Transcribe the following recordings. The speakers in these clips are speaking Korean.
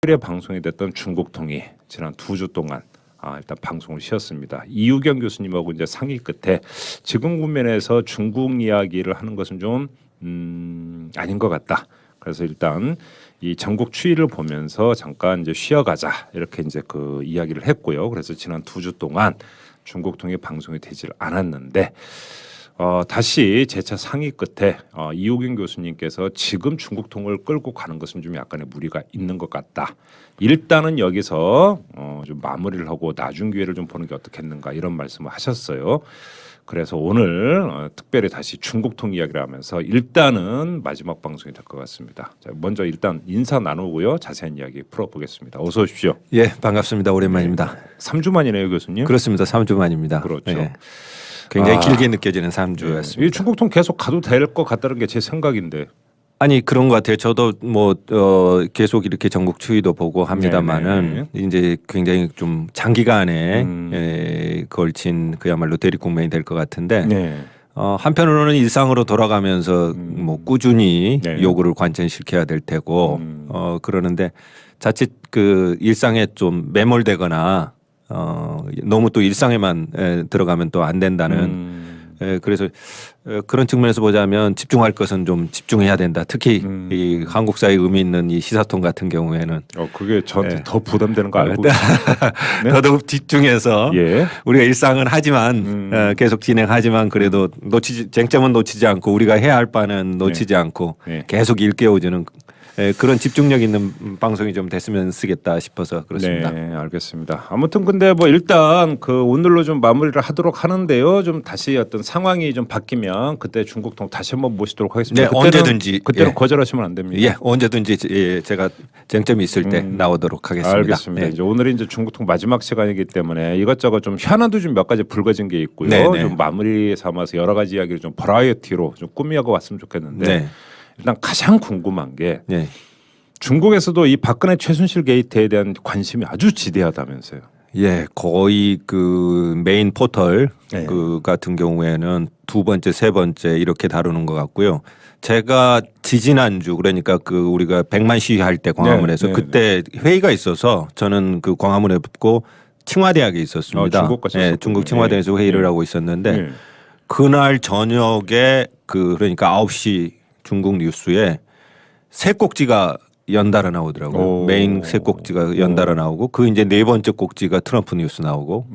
일에 방송이 됐던 중국통이 지난 2주 동안 일단 방송을 쉬었습니다. 이유경 교수님하고 이제 상의 끝에 지금 국면에서 중국 이야기를 하는 것은 좀 아닌 것 같다. 그래서 일단 이 전국 추이를 보면서 잠깐 이제 쉬어가자 이렇게 이제 그 이야기를 했고요. 그래서 지난 2주 동안 중국통이 방송이 되질 않았는데 다시 재차 상의 끝에 이호경 교수님께서 지금 중국통을 끌고 가는 것은 좀 약간의 무리가 있는 것 같다. 일단은 여기서 좀 마무리를 하고 나중 기회를 좀 보는 게 어떻겠는가 이런 말씀을 하셨어요. 그래서 오늘 특별히 다시 중국통 이야기를 하면서 일단은 마지막 방송이 될 것 같습니다. 자, 먼저 일단 인사 나누고요. 자세한 이야기 풀어보겠습니다. 어서 오십시오. 예, 반갑습니다. 오랜만입니다. 3주 만이네요, 교수님. 그렇습니다. 3주 만입니다. 그렇죠. 예. 굉장히 길게 느껴지는 3주였습니다. 이 중국통 계속 가도 될 것 같다는 게 제 생각인데. 아니 그런 것 같아요. 저도 뭐 계속 이렇게 전국 추이도 보고 합니다만은 이제 굉장히 좀 장기간에 걸친 그야말로 대립국면이 될 것 같은데 한편으로는 일상으로 돌아가면서 뭐 꾸준히 요구를 관철시켜야 될 테고 그러는데 자칫 그 일상에 좀 매몰되거나 너무 또 일상에만 들어가면 또 안 된다는 그래서 그런 측면에서 보자면 집중할 것은 좀 집중해야 된다. 특히 이 한국사에 의미 있는 이 시사통 같은 경우에는 그게 저한테 더 부담되는 거 알고 네? 더더욱 집중해서 우리가 일상은 하지만 계속 진행하지만 그래도 쟁점은 놓치지 않고 우리가 해야 할 바는 놓치지 않고 계속 일깨워주는 그런 집중력 있는 방송이 좀 됐으면 쓰겠다 싶어서 그렇습니다. 네, 알겠습니다. 아무튼 근데 뭐 일단 그 오늘로 좀 마무리를 하도록 하는데요. 좀 다시 어떤 상황이 좀 바뀌면 그때 중국통 다시 한번 모시도록 하겠습니다. 네, 언제든지 그때는 거절하시면 안 됩니다. 예, 언제든지 제가 쟁점이 있을 때 나오도록 하겠습니다. 알겠습니다. 이제 오늘이 이제 중국통 마지막 시간이기 때문에 이것저것 좀 현안도 좀 몇 가지 불거진 게 있고요. 좀 마무리 삼아서 여러 가지 이야기를 좀 버라이어티로 좀 꾸미고 왔으면 좋겠는데. 일단 가장 궁금한 게 중국에서도 이 박근혜 최순실 게이트에 대한 관심이 아주 지대하다면서요. 예, 거의 그 메인 포털 그 같은 경우에는 두 번째, 세 번째 이렇게 다루는 것 같고요. 제가 지지난주 그러니까 그 우리가 100만 시위할 때 광화문에서 그때 회의가 있어서 저는 그 광화문에 붙고 칭화대학에 있었습니다. 중국 칭화대에서 회의를 하고 있었는데 그날 저녁에 그러니까 9시 중국 뉴스에 세 꼭지가 연달아 나오더라고요. 메인 세 꼭지가 연달아 나오고 그 이제 네 번째 꼭지가 트럼프 뉴스 나오고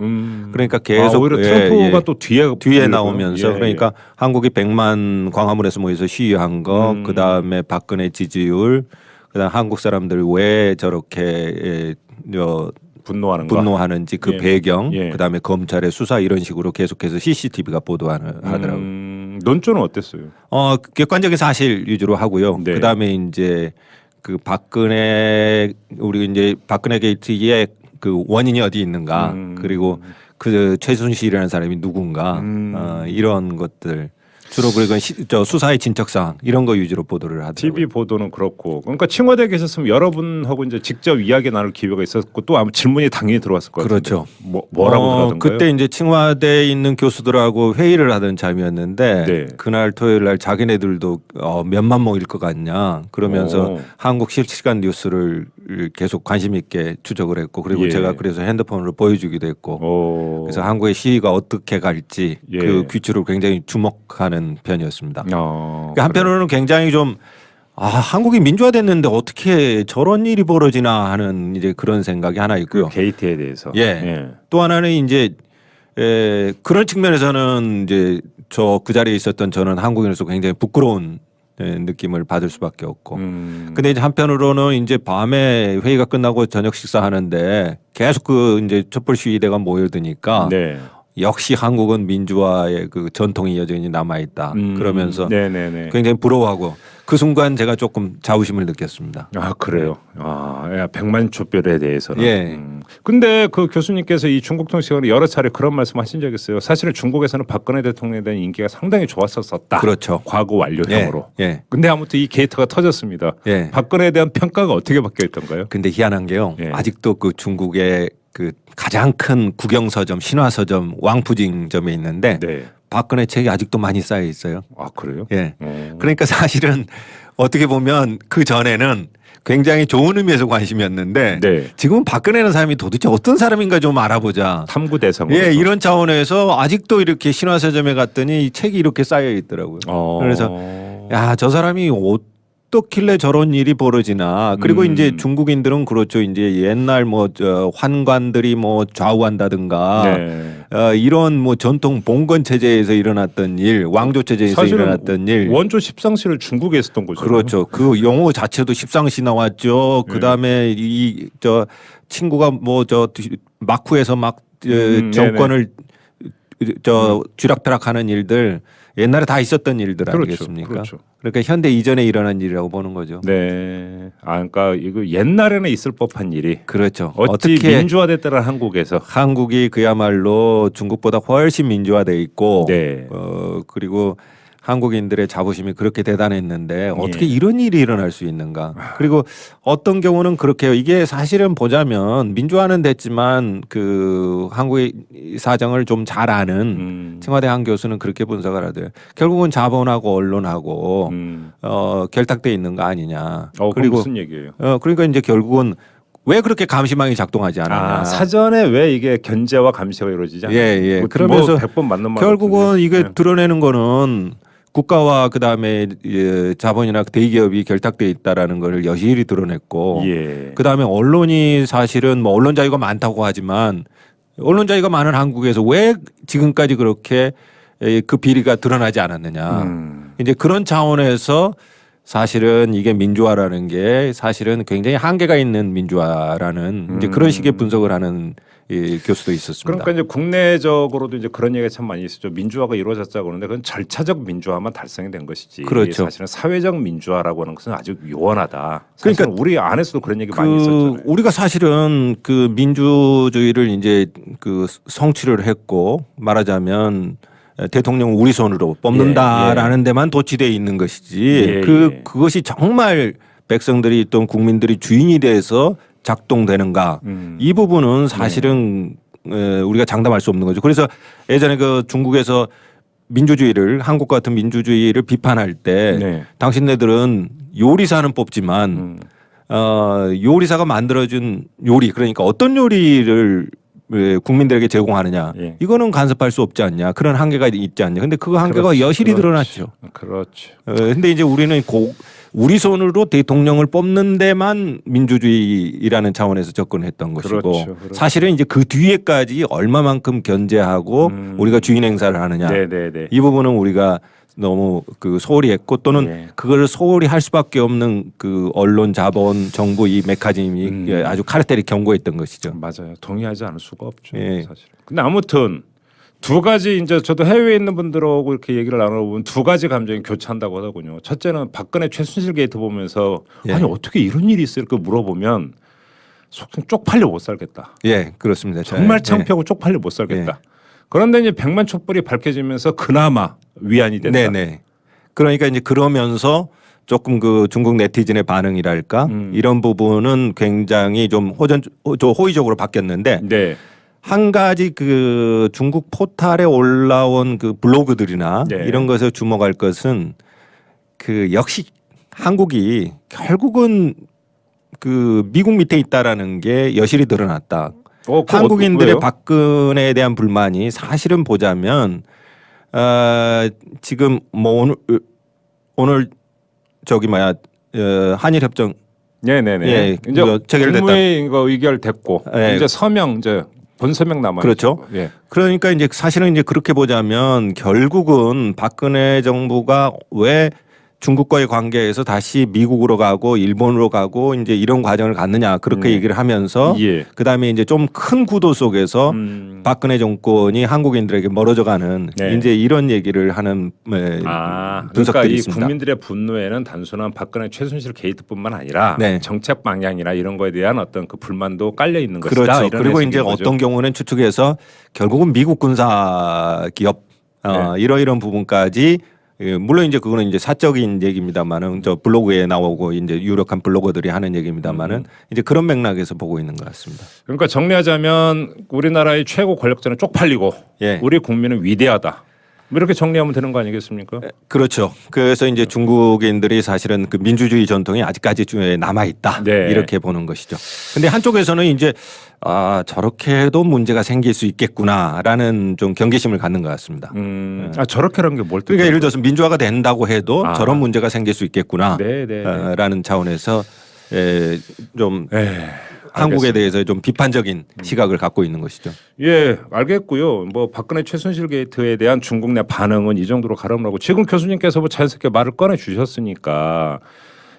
그러니까 계속 오히려 트럼프가 또 뒤에 나오면서 그러니까 한국이 100만 광화문에서 모여서 시위한 거 그다음에 박근혜 지지율 그다음 한국 사람들 왜 저렇게 분노하는지 그 배경 그다음에 검찰의 수사 이런 식으로 계속해서 CCTV가 보도하더라고요. 논조는 어땠어요? 객관적인 사실 위주로 하고요. 그다음에 이제 그 박근혜 게이트의 그 원인이 어디 있는가 그리고 그 최순실이라는 사람이 누군가 이런 것들 주로 그리고 수사의 진척사항 이런 거 위주로 보도를 하더라고요. TV 보도는 그렇고 그러니까 칭화대에 계셨으면 여러분하고 이제 직접 이야기 나눌 기회가 있었고 또 아마 질문이 당연히 들어왔을 것 같은데. 그렇죠. 뭐라고 그러던가요? 그때 이제 칭화대에 있는 교수들하고 회의를 하던 참이었는데 그날 토요일 날 자기네들도 몇만 명일 것 같냐 그러면서 한국 실시간 뉴스를 계속 관심 있게 추적을 했고 그리고 제가 그래서 핸드폰으로 보여주기도 했고 그래서 한국의 시위가 어떻게 갈지 그 귀추를 굉장히 주목하는 편이었습니다. 그러니까 한편으로는 굉장히 좀 한국이 민주화됐는데 어떻게 저런 일이 벌어지나 하는 이제 그런 생각이 하나 있고요. 그 게이트에 대해서. 또 하나는 이제 그런 측면에서는 이제 그 자리에 있었던 저는 한국인으로서 굉장히 부끄러운 느낌을 받을 수밖에 없고. 근데 이제 한편으로는 이제 밤에 회의가 끝나고 저녁 식사하는데 계속 그 이제 촛불 시위대가 모여드니까 역시 한국은 민주화의 그 전통이 여전히 남아 있다. 그러면서 굉장히 부러워하고 그 순간 제가 조금 자부심을 느꼈습니다. 그래요. 100만 촛불에 대해서는. 근데 그 교수님께서 이 중국통 시간에 여러 차례 그런 말씀하신 적이 있어요. 사실은 중국에서는 박근혜 대통령에 대한 인기가 상당히 좋았었다. 그렇죠. 과거 완료형으로. 근데 아무튼 이 게이트가 터졌습니다. 박근혜에 대한 평가가 어떻게 바뀌어 있던가요? 근데 희한한 게요. 아직도 그 중국의 그 가장 큰 국영서점, 신화서점, 왕푸징점에 있는데 박근혜 책이 아직도 많이 쌓여 있어요. 그래요? 그러니까 사실은 어떻게 보면 그 전에는 굉장히 좋은 의미에서 관심이었는데 네. 지금은 박근혜라는 사람이 도대체 어떤 사람인가 좀 알아보자. 탐구 대상으로. 예, 이런 차원에서 아직도 이렇게 신화서점에 갔더니 책이 이렇게 쌓여 있더라고요. 그래서 야, 저 사람이 어떻길래 저런 일이 벌어지나. 그리고 이제 중국인들은 그렇죠. 이제 옛날 뭐 저 환관들이 뭐 좌우한다든가 네. 이런 뭐 전통 봉건 체제에서 일어났던 일, 왕조 체제에서 사실은 일어났던 일. 원조 십상시를 중국에 했었던 거죠. 그렇죠. 그 용어 자체도 십상시 나왔죠. 네. 그다음에 이 저 친구가 뭐 저 마쿠에서 막 정권을 저 쥐락펴락하는 일들 옛날에 다 있었던 일들 그렇죠. 아니겠습니까? 그렇죠. 그러니까 현대 이전에 일어난 일이라고 보는 거죠. 네. 아, 그러니까 이거 옛날에는 있을 법한 일이 그렇죠. 어찌 어떻게 민주화됐다는 한국에서. 한국이 그야말로 중국보다 훨씬 민주화돼 있고, 네. 그리고 한국인들의 자부심이 그렇게 대단했는데 어떻게 예. 이런 일이 일어날 수 있는가? 그리고 어떤 경우는 그렇게 해요. 이게 사실은 보자면 민주화는 됐지만 그 한국의 사정을 좀 잘 아는 청와대 한 교수는 그렇게 분석을 하대요. 결국은 자본하고 언론하고 결탁돼 있는 거 아니냐. 그리고 무슨 얘기예요? 그러니까 이제 결국은 왜 그렇게 감시망이 작동하지 않았냐. 사전에 왜 이게 견제와 감시가 이루어지지 않나요? 예. 그러면서 100번 맞는 말 결국은 같은데. 이게 네. 드러내는 거는 국가와 그다음에 자본이나 대기업이 결탁돼 있다라는 걸 여실히 드러냈고 예. 그다음에 언론이 사실은 뭐 언론 자유가 많다고 하지만 언론 자유가 많은 한국에서 왜 지금까지 그렇게 그 비리가 드러나지 않았느냐. 이제 그런 차원에서 사실은 이게 민주화라는 게 사실은 굉장히 한계가 있는 민주화라는 이제 그런 식의 분석을 하는 교수도 있었습니다. 그러니까 이제 국내적으로도 이제 그런 얘기가 참 많이 있었죠. 민주화가 이루어졌다고 하는데 그건 절차적 민주화만 달성이 된 것이지. 그렇죠. 사실은 사회적 민주화라고 하는 것은 아주 요원하다. 그러니까 우리 안에서도 그런 얘기 많이 있었잖아요. 우리가 사실은 그 민주주의를 이제 그 성취를 했고 말하자면 대통령을 우리 손으로 뽑는다라는 데만 도취되어 있는 것이지 그것이 정말 백성들이 또는 국민들이 주인이 돼서 작동되는가 이 부분은 사실은 우리가 장담할 수 없는 거죠. 그래서 예전에 그 중국에서 민주주의를 한국 같은 민주주의를 비판할 때 당신네들은 요리사는 뽑지만 요리사가 만들어준 요리 그러니까 어떤 요리를 국민들에게 제공하느냐 이거는 간섭할 수 없지 않냐 그런 한계가 있지 않냐 근데 그 한계가 여실히 드러났죠. 그렇죠. 근데 이제 우리는 우리 손으로 대통령을 뽑는 데만 민주주의라는 차원에서 접근했던 것이고 그렇죠. 사실은 이제 그 뒤에까지 얼마만큼 견제하고 우리가 주인 행사를 하느냐 이 부분은 우리가 너무 그 소홀히 했고 또는 그걸 소홀히 할 수밖에 없는 그 언론 자본 정부 이 메커니즘이 아주 카르텔이 경고했던 것이죠. 맞아요. 동의하지 않을 수가 없죠. 사실. 근데 아무튼 두 가지 이제 저도 해외에 있는 분들하고 이렇게 얘기를 나눠보면 두 가지 감정이 교차한다고 하더군요. 첫째는 박근혜 최순실 게이트 보면서 아니 어떻게 이런 일이 있을까 물어보면 속상 쪽팔려 못 살겠다. 그렇습니다. 정말 창피하고 쪽팔려 못 살겠다. 그런데 이제 백만 촛불이 밝혀지면서 그나마 위안이 된다. 그러니까 이제 그러면서 조금 그 중국 네티즌의 반응이랄까 이런 부분은 굉장히 좀 호의적으로 바뀌었는데 한 가지 그 중국 포탈에 올라온 그 블로그들이나 이런 것에 주목할 것은 그 역시 한국이 결국은 그 미국 밑에 있다라는 게 여실히 드러났다. 한국인들의 박근혜에 대한 불만이 사실은 보자면 지금 뭐 오늘 저기 뭐야 한일 협정 이제 체결됐다. 이거 의결됐고 이제 서명 이제 본서명 남아 그렇죠. 그러니까 이제 사실은 이제 그렇게 보자면 결국은 박근혜 정부가 왜 중국과의 관계에서 다시 미국으로 가고 일본으로 가고 이제 이런 과정을 갔느냐 그렇게 얘기를 하면서 그다음에 이제 좀 큰 구도 속에서 박근혜 정권이 한국인들에게 멀어져가는 이제 이런 얘기를 하는 그러니까 분석들이 이 있습니다. 국민들의 분노에는 단순한 박근혜 최순실 게이트뿐만 아니라 정책 방향이나 이런 거에 대한 어떤 그 불만도 깔려 있는 것이다. 그렇죠. 그리고 이제 어떤 경우는 추측해서 결국은 미국 군사 기업 이런 부분까지 물론 이제 그거는 이제 사적인 얘기입니다만은 저 블로그에 나오고 이제 유력한 블로거들이 하는 얘기입니다만은 이제 그런 맥락에서 보고 있는 것 같습니다. 그러니까 정리하자면 우리나라의 최고 권력자는 쪽팔리고 우리 국민은 위대하다. 뭐 이렇게 정리하면 되는 거 아니겠습니까? 그렇죠. 그래서 이제 중국인들이 사실은 그 민주주의 전통이 아직까지 남아 있다. 네. 이렇게 보는 것이죠. 근데 한쪽에서는 이제 저렇게 해도 문제가 생길 수 있겠구나라는 좀 경계심을 갖는 것 같습니다. 저렇게라는 게 뭘 뜻이에요? 그러니까 예를 들어서 민주화가 된다고 해도 저런 문제가 생길 수 있겠구나. 라는 차원에서 좀 한국에 대해서 좀 비판적인 시각을 갖고 있는 것이죠. 예, 알겠고요. 뭐 박근혜 최순실 게이트에 대한 중국 내 반응은 이 정도로 가름하고 지금 교수님께서 뭐 자연스럽게 말을 꺼내 주셨으니까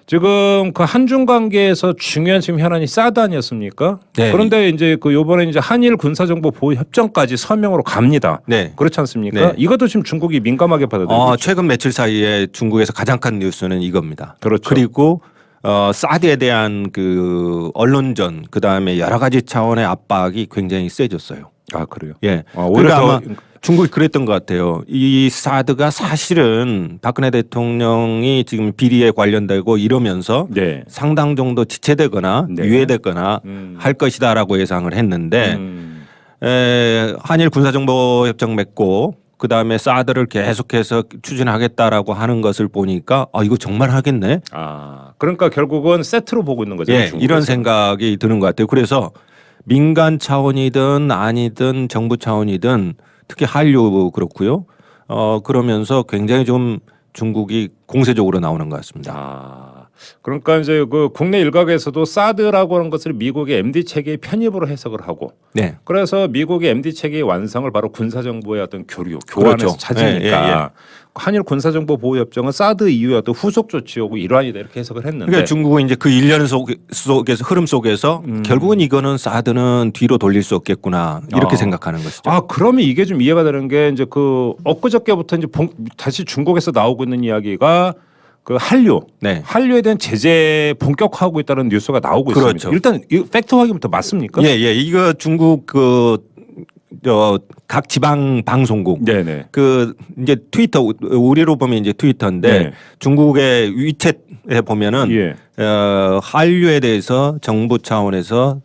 지금 그 한중 관계에서 중요한 지금 현안이 사드 아니었습니까? 네. 그런데 이제 그 요번에 이제 한일 군사정보 보호 협정까지 서명으로 갑니다. 네. 그렇지 않습니까? 네. 이것도 지금 중국이 민감하게 받아들이고 있죠. 최근 며칠 사이에 중국에서 가장 큰 뉴스는 이겁니다. 그렇죠. 그리고 사드에 대한 그 언론전 그다음에 여러 가지 차원의 압박이 굉장히 세졌어요. 아, 그래요? 예. 오히려 그러니까 아마 더 중국이 그랬던 것 같아요. 이 사드가 사실은 박근혜 대통령이 지금 비리에 관련되고 이러면서 네. 상당 정도 지체되거나 네. 유예되거나 할 것이다라고 예상을 했는데 한일 군사정보협정 맺고 그다음에 사드를 계속해서 추진하겠다라고 하는 것을 보니까 이거 정말 하겠네. 그러니까 결국은 세트로 보고 있는 거죠. 예, 이런 생각이 드는 것 같아요. 그래서 민간 차원이든 아니든 정부 차원이든 특히 한류 그렇고요. 그러면서 굉장히 좀 중국이 공세적으로 나오는 것 같습니다. 그러니까 이제 그 국내 일각에서도 사드라고 하는 것을 미국의 MD 체계의 편입으로 해석을 하고, 네. 그래서 미국의 MD 체계의 완성을 바로 군사정보의 어떤 교류에서 그렇죠. 찾으니까 한일 군사정보 보호 협정은 사드 이후의 어떤 후속 조치이고 일환이다 이렇게 해석을 했는데, 그러니까 중국은 이제 그 일련 속에서 흐름 속에서 결국은 이거는 사드는 뒤로 돌릴 수 없겠구나 이렇게 생각하는 것이죠. 그러면 이게 좀 이해가 되는 게 이제 그 엊그저께부터 이제 다시 중국에서 나오고 있는 이야기가 그 한류, 네. 한류에 대한 제재 본격화하고 있다는 뉴스가 나오고 그렇죠. 있습니다. 일단 이 팩트 확인부터 맞습니까? 예. 이거 중국 각 지방 방송국 네네. 그 이제 트위터 우리로 보면 이제 트위터인데 네. 중국의 위챗에 보면은 예. 한류에 대해서 정부 차원에서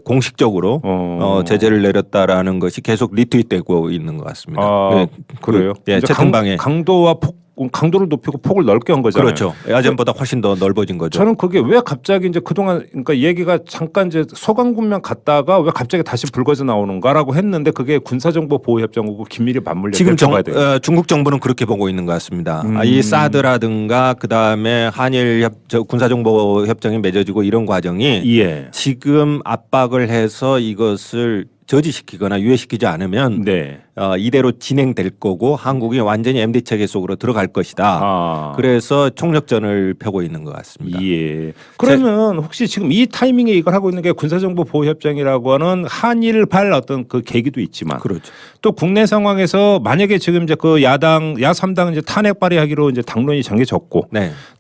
공식적으로 제재를 내렸다라는 것이 계속 리트윗되고 있는 것 같습니다. 그래요? 예, 채팅방에 강도를 높이고 폭을 넓게 한 거잖아요. 그렇죠. 예전보다 훨씬 더 넓어진 거죠. 저는 그게 왜 갑자기 이제 그동안 그러니까 얘기가 잠깐 이제 소강군면 갔다가 왜 갑자기 다시 불거져 나오는가라고 했는데 그게 군사정보 보호 협정하고 긴밀히 맞물려 지금 중국 정부는 그렇게 보고 있는 것 같습니다. 이 사드라든가 그다음에 한일 군사정보 협정이 맺어지고 이런 과정이 지금 압박을 해서 이것을 저지시키거나 유예시키지 않으면 이대로 진행될 거고 한국이 완전히 MD 체계 속으로 들어갈 것이다. 그래서 총력전을 펴고 있는 것 같습니다. 예. 그러면 혹시 지금 이 타이밍에 이걸 하고 있는 게 군사정보 보호 협정이라고 하는 한일발 어떤 그 계기도 있지만, 그렇죠. 또 국내 상황에서 만약에 지금 이제 그 야3당 이제 탄핵 발의하기로 이제 당론이 정해졌고,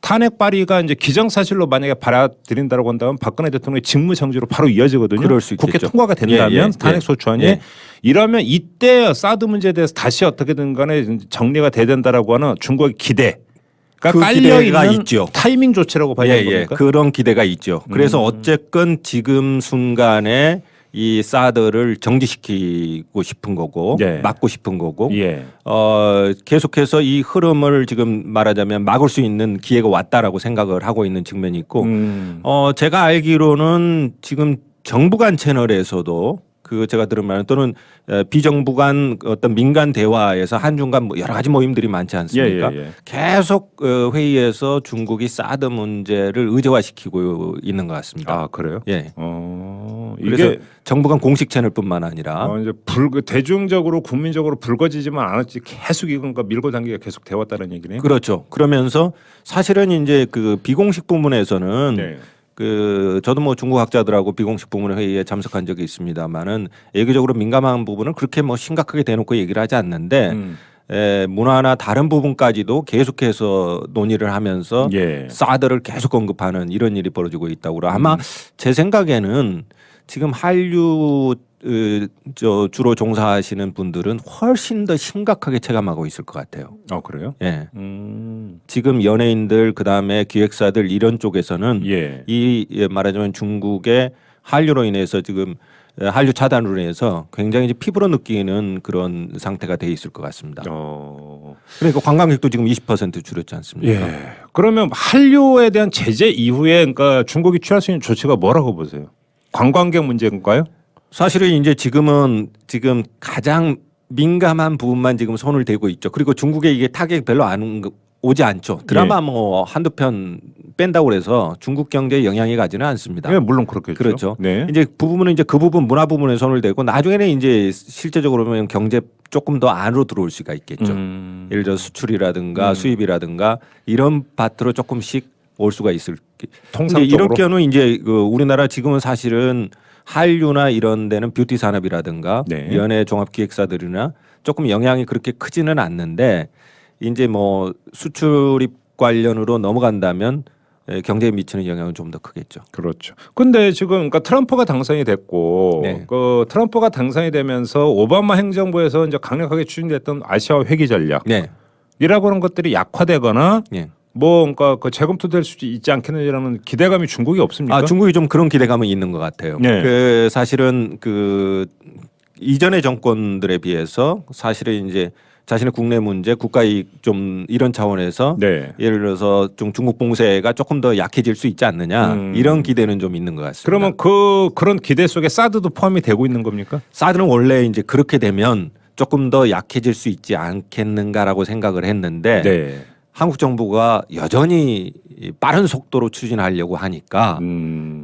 탄핵 발의가 이제 기정사실로 만약에 받아들인다고 한다면 박근혜 대통령의 직무정지로 바로 이어지거든요. 그럴 수 국회 있겠죠. 통과가 된다면 탄핵 소추안이 이러면 이때 사드 문제에 대해서 다시 어떻게든 간에 정리가 돼야 된다라고 하는 중국의 기대가 깔려 있는 있죠. 타이밍 조치라고 봐야 되는 겁니까? 그런 기대가 있죠. 그래서 어쨌건 지금 순간에 이 사드를 정지시키고 싶은 거고 막고 싶은 거고 계속해서 이 흐름을 지금 말하자면 막을 수 있는 기회가 왔다라고 생각을 하고 있는 측면이 있고 제가 알기로는 지금 정부 간 채널에서도 제가 들은 말은 또는 비정부 간 어떤 민간 대화에서 한중 간 여러 가지 모임들이 많지 않습니까? 계속 회의에서 중국이 사드 문제를 의제화시키고 있는 것 같습니다. 그래요? 예. 그래서 이게 정부 간 공식 채널뿐만 아니라 이제 대중적으로 국민적으로 불거지지만 않았지 계속 이건 밀고 당기가 계속 되었다는 얘기네요. 그렇죠. 그러면서 사실은 이제 그 비공식 부문에서는 저도 뭐 중국 학자들하고 비공식 부문 회의에 참석한 적이 있습니다만은 예외적으로 민감한 부분은 그렇게 뭐 심각하게 대놓고 얘기를 하지 않는데 문화나 다른 부분까지도 계속해서 논의를 하면서 사드를 계속 언급하는 이런 일이 벌어지고 있다고 그래요. 아마 제 생각에는 지금 한류 주로 종사하시는 분들은 훨씬 더 심각하게 체감하고 있을 것 같아요. 그래요? 예. 지금 연예인들 그다음에 기획사들 이런 쪽에서는 이 말하자면 중국의 한류로 인해서 지금 한류 차단으로 인해서 굉장히 이제 피부로 느끼는 그런 상태가 돼 있을 것 같습니다. 그러니까 관광객도 지금 20% 줄였지 않습니까? 예. 그러면 한류에 대한 제재 이후에 그러니까 중국이 취할 수 있는 조치가 뭐라고 보세요? 관광객 문제인가요? 사실은 이제 지금 가장 민감한 부분만 지금 손을 대고 있죠. 그리고 중국에 이게 타격이 별로 안 오지 않죠. 드라마 뭐 한두 편 뺀다고 그래서 중국 경제에 영향이 가지는 않습니다. 예, 물론 그렇겠죠. 그렇죠. 네. 이제 부분은 이제 그 부분 문화 부분에 손을 대고 나중에는 이제 실제적으로 보면 경제 조금 더 안으로 들어올 수가 있겠죠. 예를 들어 수출이라든가 수입이라든가 이런 파트로 조금씩 올 수가 있을. 근데 이런 경우는 이제 그 우리나라 지금은 사실은 한류나 이런 데는 뷰티 산업이라든가 네. 연예 종합기획사들이나 조금 영향이 그렇게 크지는 않는데 이제 뭐 수출입 관련으로 넘어간다면 경제에 미치는 영향은 좀 더 크겠죠. 그렇죠. 근데 지금 그러니까 트럼프가 당선이 됐고 네. 그 트럼프가 당선이 되면서 오바마 행정부에서 이제 강력하게 추진됐던 아시아 회귀 전략 네. 이라고 하는 것들이 약화되거나 네. 뭐 그러니까 그 재검토될 수 있지 않겠느냐라는 기대감이 중국이 없습니까? 아, 중국이 좀 그런 기대감은 있는 것 같아요. 네. 그 사실은 그 이전의 정권들에 비해서 사실은 이제 자신의 국내 문제, 국가 이익 좀 이런 차원에서 네. 예를 들어서 좀 중국 봉쇄가 조금 더 약해질 수 있지 않느냐 이런 기대는 좀 있는 것 같습니다. 그러면 그런 기대 속에 사드도 포함이 되고 있는 겁니까? 사드는 원래 이제 그렇게 되면 조금 더 약해질 수 있지 않겠는가라고 생각을 했는데 네. 한국 정부가 여전히 빠른 속도로 추진하려고 하니까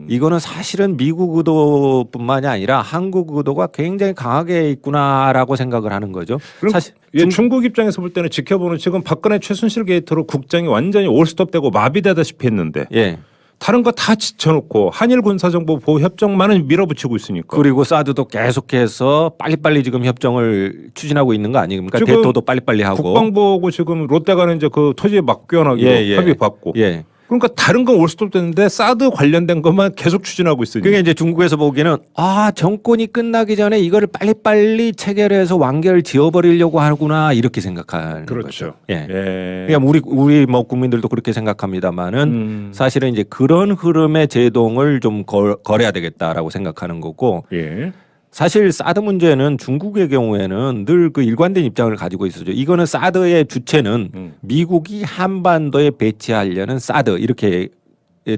이거는 사실은 미국 의도뿐만이 아니라 한국 의도가 굉장히 강하게 있구나라고 생각을 하는 거죠. 사실 중국 입장에서 볼 때는 지켜보는 지금 박근혜 최순실 게이트로 국장이 완전히 올스톱되고 마비되다시피 했는데 예. 다른 거 다 지쳐놓고 한일 군사정보 보호 협정만은 밀어붙이고 있으니까. 그리고 사드도 계속해서 빨리빨리 지금 협정을 추진하고 있는 거 아닙니까? 지금 대토도 빨리빨리 하고. 국방부하고 지금 롯데가는 이제 그 토지에 막교환하기로 합의 받고. 예. 그러니까 다른 건 올스톱 됐는데 사드 관련된 것만 계속 추진하고 있으니까. 그게 이제 중국에서 보기에는 아 정권이 끝나기 전에 이거를 빨리빨리 체결해서 완결 지어버리려고 하구나 이렇게 생각하는 그렇죠. 거죠. 예. 예. 그러니까 우리 뭐 국민들도 그렇게 생각합니다만은 사실은 이제 그런 흐름의 제동을 좀 걸어야 되겠다라고 생각하는 거고. 예. 사실 사드 문제는 중국의 경우에는 늘 그 일관된 입장을 가지고 있었죠. 이거는 사드의 주체는 미국이 한반도에 배치하려는 사드 이렇게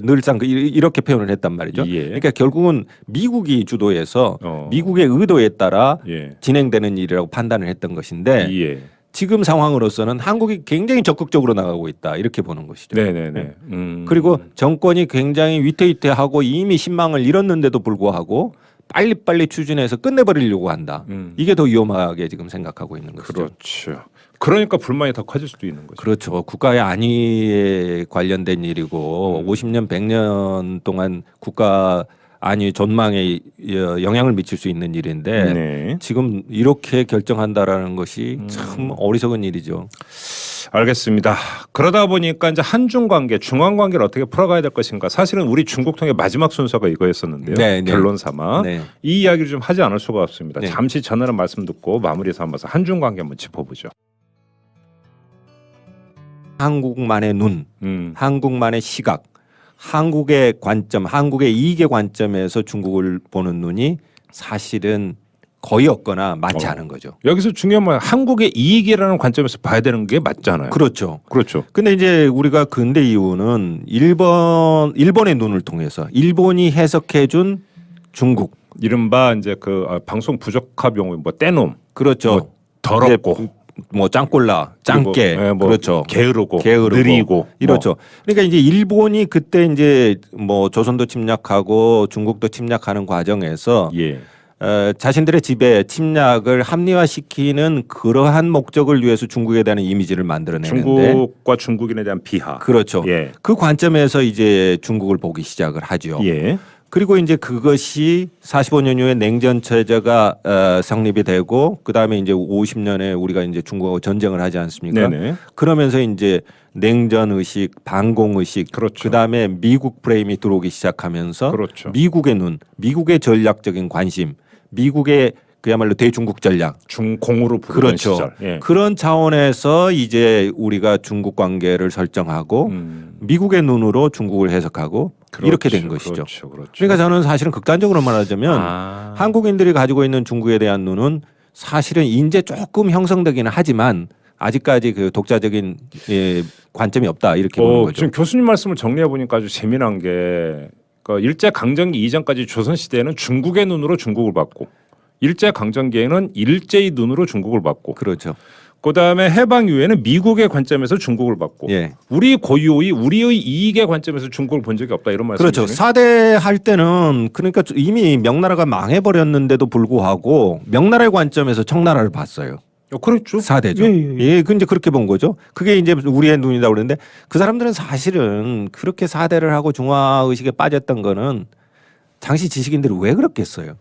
늘상 이렇게 표현을 했단 말이죠. 예. 그러니까 결국은 미국이 주도해서 미국의 의도에 따라 예. 진행되는 일이라고 판단을 했던 것인데 예. 지금 상황으로서는 한국이 굉장히 적극적으로 나가고 있다 이렇게 보는 것이죠. 네네네. 그리고 정권이 굉장히 위태위태하고 이미 신망을 잃었는데도 불구하고 빨리빨리 추진해서 끝내버리려고 한다. 이게 더 위험하게 지금 생각하고 있는 것이죠. 그렇죠. 그러니까 불만이 더 커질 수도 있는 거죠. 그렇죠. 국가의 안위에 관련된 일이고 50년, 100년 동안 국가 안위 전망에 영향을 미칠 수 있는 일인데 네. 지금 이렇게 결정한다라는 것이 참 어리석은 일이죠. 알겠습니다. 그러다 보니까 이제 한중 관계, 중한 관계를 어떻게 풀어가야 될 것인가. 사실은 우리 중국통의 마지막 순서가 이거였었는데요. 네, 네. 결론 삼아 네. 이 이야기를 좀 하지 않을 수가 없습니다. 네. 잠시 전하는 말씀 듣고 마무리 삼아서 한중 관계 한번 짚어보죠. 한국만의 눈, 한국만의 시각, 한국의 관점, 한국의 이익의 관점에서 중국을 보는 눈이 사실은 거의 없거나 많지 않은 거죠. 여기서 중요한 건 한국의 이익이라는 관점에서 봐야 되는 게 맞잖아요. 그렇죠. 그렇죠. 근데 이제 우리가 근대 이후는 일본의 눈을 통해서 일본이 해석해준 중국. 이른바 이제 그 방송 부적합 용어 뭐 떼놈. 그렇죠. 뭐 더럽고. 뭐 짱꼴라, 짱깨, 네, 뭐 그렇죠. 게으르고, 느리고, 이렇죠. 그러니까 이제 일본이 그때 이제 뭐 조선도 침략하고 중국도 침략하는 과정에서 예. 자신들의 지배 침략을 합리화시키는 그러한 목적을 위해서 중국에 대한 이미지를 만들어내는데 중국과 중국인에 대한 비하. 그렇죠. 예. 그 관점에서 이제 중국을 보기 시작을 하죠. 예. 그리고 이제 그것이 45년 후에 냉전 체제가 성립이 되고 그다음에 이제 50년에 우리가 이제 중국하고 전쟁을 하지 않습니까? 네네. 그러면서 이제 냉전 의식, 반공 의식, 그렇죠. 그다음에 미국 프레임이 들어오기 시작하면서 그렇죠. 미국의 눈, 미국의 전략적인 관심, 미국의 그야말로 대중국 전략, 중공으로 부르던 그렇죠. 시절. 예. 그런 차원에서 이제 우리가 중국 관계를 설정하고 미국의 눈으로 중국을 해석하고 이렇게 된 것이죠. 그렇죠, 그렇죠. 그러니까 저는 사실은 극단적으로 말하자면 한국인들이 가지고 있는 중국에 대한 눈은 사실은 이제 조금 형성되기는 하지만 아직까지 그 독자적인 관점이 없다 이렇게 보는 거죠. 지금 교수님 말씀을 정리해 보니까 아주 재미난 게 그러니까 일제 강점기 이전까지 조선 시대에는 중국의 눈으로 중국을 봤고 일제 강점기에는 일제의 눈으로 중국을 봤고 그렇죠. 그다음에 해방 이후에는 미국의 관점에서 중국을 봤고 예. 우리 고유의 우리의 이익의 관점에서 중국을 본 적이 없다 이런 말씀이시죠. 그렇죠. 4대 할 때는 그러니까 이미 명나라가 망해버렸는데도 불구하고 명나라의 관점에서 청나라를 봤어요. 그렇죠. 4대죠. 예, 근데 그렇게 본 거죠. 그게 이제 우리의 눈이라고 그러는데 그 사람들은 사실은 그렇게 4대를 하고 중화의식에 빠졌던 거는 당시 지식인들이 왜 그렇겠어요?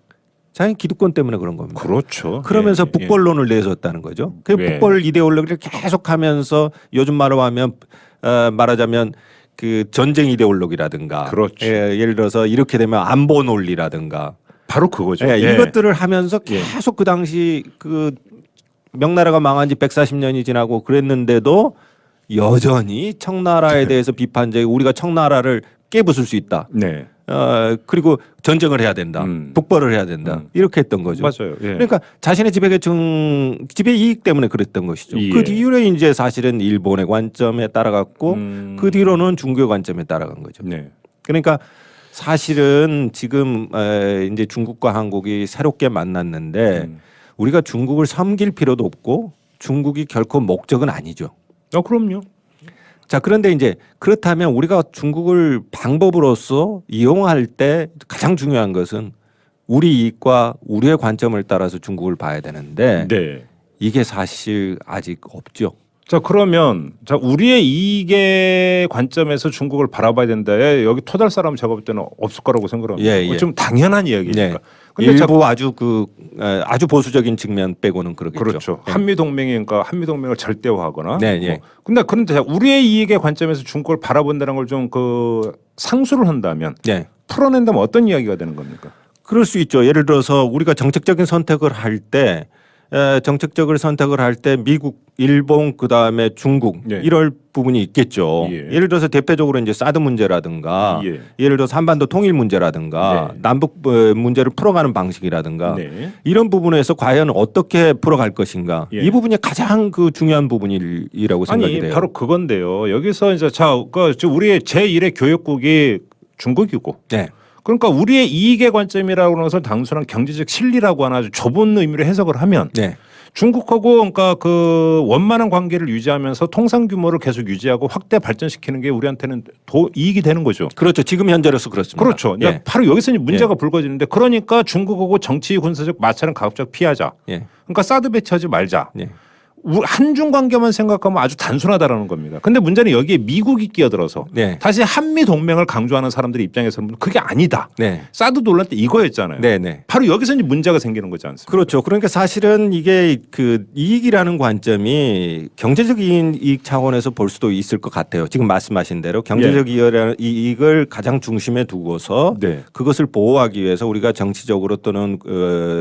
자기 기득권 때문에 그런 겁니다. 그렇죠. 그러면서 예, 북벌론을 내세웠다는 거죠. 그 예. 북벌 이데올로기를 계속하면서 요즘 말로 하면 말하자면 그 전쟁 이데올로기라든가 그렇죠. 예를 들어서 이렇게 되면 안보 논리라든가 바로 그거죠. 예, 예. 이것들을 하면서 계속 그 당시 그 명나라가 망한 지 140년이 지나고 그랬는데도 여전히 청나라에 대해서 비판적이고 우리가 청나라를 깨부술 수 있다. 네. 그리고 전쟁을 해야 된다. 북벌을 해야 된다. 이렇게 했던 거죠. 맞아요. 예. 그러니까 자신의 지배 이익 때문에 그랬던 것이죠. 예. 그 뒤로 이제 사실은 일본의 관점에 따라갔고 그 뒤로는 중국의 관점에 따라간 거죠. 네. 그러니까 사실은 지금 이제 중국과 한국이 새롭게 만났는데 우리가 중국을 섬길 필요도 없고 중국이 결코 목적은 아니죠. 그럼요. 자, 그런데 이제 그렇다면 우리가 중국을 방법으로서 이용할 때 가장 중요한 것은 우리 이익과 우리의 관점을 따라서 중국을 봐야 되는데 네. 이게 사실 아직 없죠. 자 그러면 자 우리의 이익의 관점에서 중국을 바라봐야 된다에 여기 토달 사람 제가 볼 때는 없을 거라고 생각합니다. 예, 예. 좀 당연한 이야기니까. 네. 근데 일부 아주 아주 보수적인 측면 빼고는 그렇겠죠. 그렇죠. 예. 한미 동맹이니까 한미 동맹을 절대화하거나. 네, 예. 그런데 자, 우리의 이익의 관점에서 중국을 바라본다는 걸 좀 그 상수를 한다면 네. 풀어낸다면 어떤 이야기가 되는 겁니까? 그럴 수 있죠. 예를 들어서 우리가 정책적인 선택을 할 때 미국, 일본 그다음에 중국 예. 이럴 부분이 있겠죠. 예. 예를 들어서 대표적으로 이제 사드 문제라든가 예. 예를 들어서 한반도 통일 문제라든가 네. 남북 문제를 풀어가는 방식이라든가 네. 이런 부분에서 과연 어떻게 풀어갈 것인가 예. 이 부분이 가장 그 중요한 부분이라고 생각이 아니 돼요. 바로 그건데요. 여기서 이제 우리의 제1의 교역국이 중국이고. 네. 그러니까 우리의 이익의 관점이라고 하는 것을 단순한 경제적 실리라고 하나 아주 좁은 의미로 해석을 하면 네. 중국하고 그러니까 그 원만한 관계를 유지하면서 통상 규모를 계속 유지하고 확대 발전시키는 게 우리한테는 이익이 되는 거죠. 그렇죠. 지금 현재로서 그렇습니다. 그렇죠. 예. 바로 여기서 이제 문제가 불거지는데 그러니까 중국하고 정치 군사적 마찰은 가급적 피하자. 예. 그러니까 사드 배치하지 말자. 예. 한중 관계만 생각하면 아주 단순하다라는 겁니다. 근데 문제는 여기에 미국이 끼어들어서 네. 다시 한미 동맹을 강조하는 사람들의 입장에서는 그게 아니다. 네. 사드 논란 때 이거였잖아요. 네, 네. 바로 여기서 이제 문제가 생기는 거지 않습니까? 그렇죠. 그러니까 사실은 이게 그 이익이라는 관점이 경제적인 이익 차원에서 볼 수도 있을 것 같아요. 지금 말씀하신 대로 경제적 이익을 가장 중심에 두고서 네. 그것을 보호하기 위해서 우리가 정치적으로 또는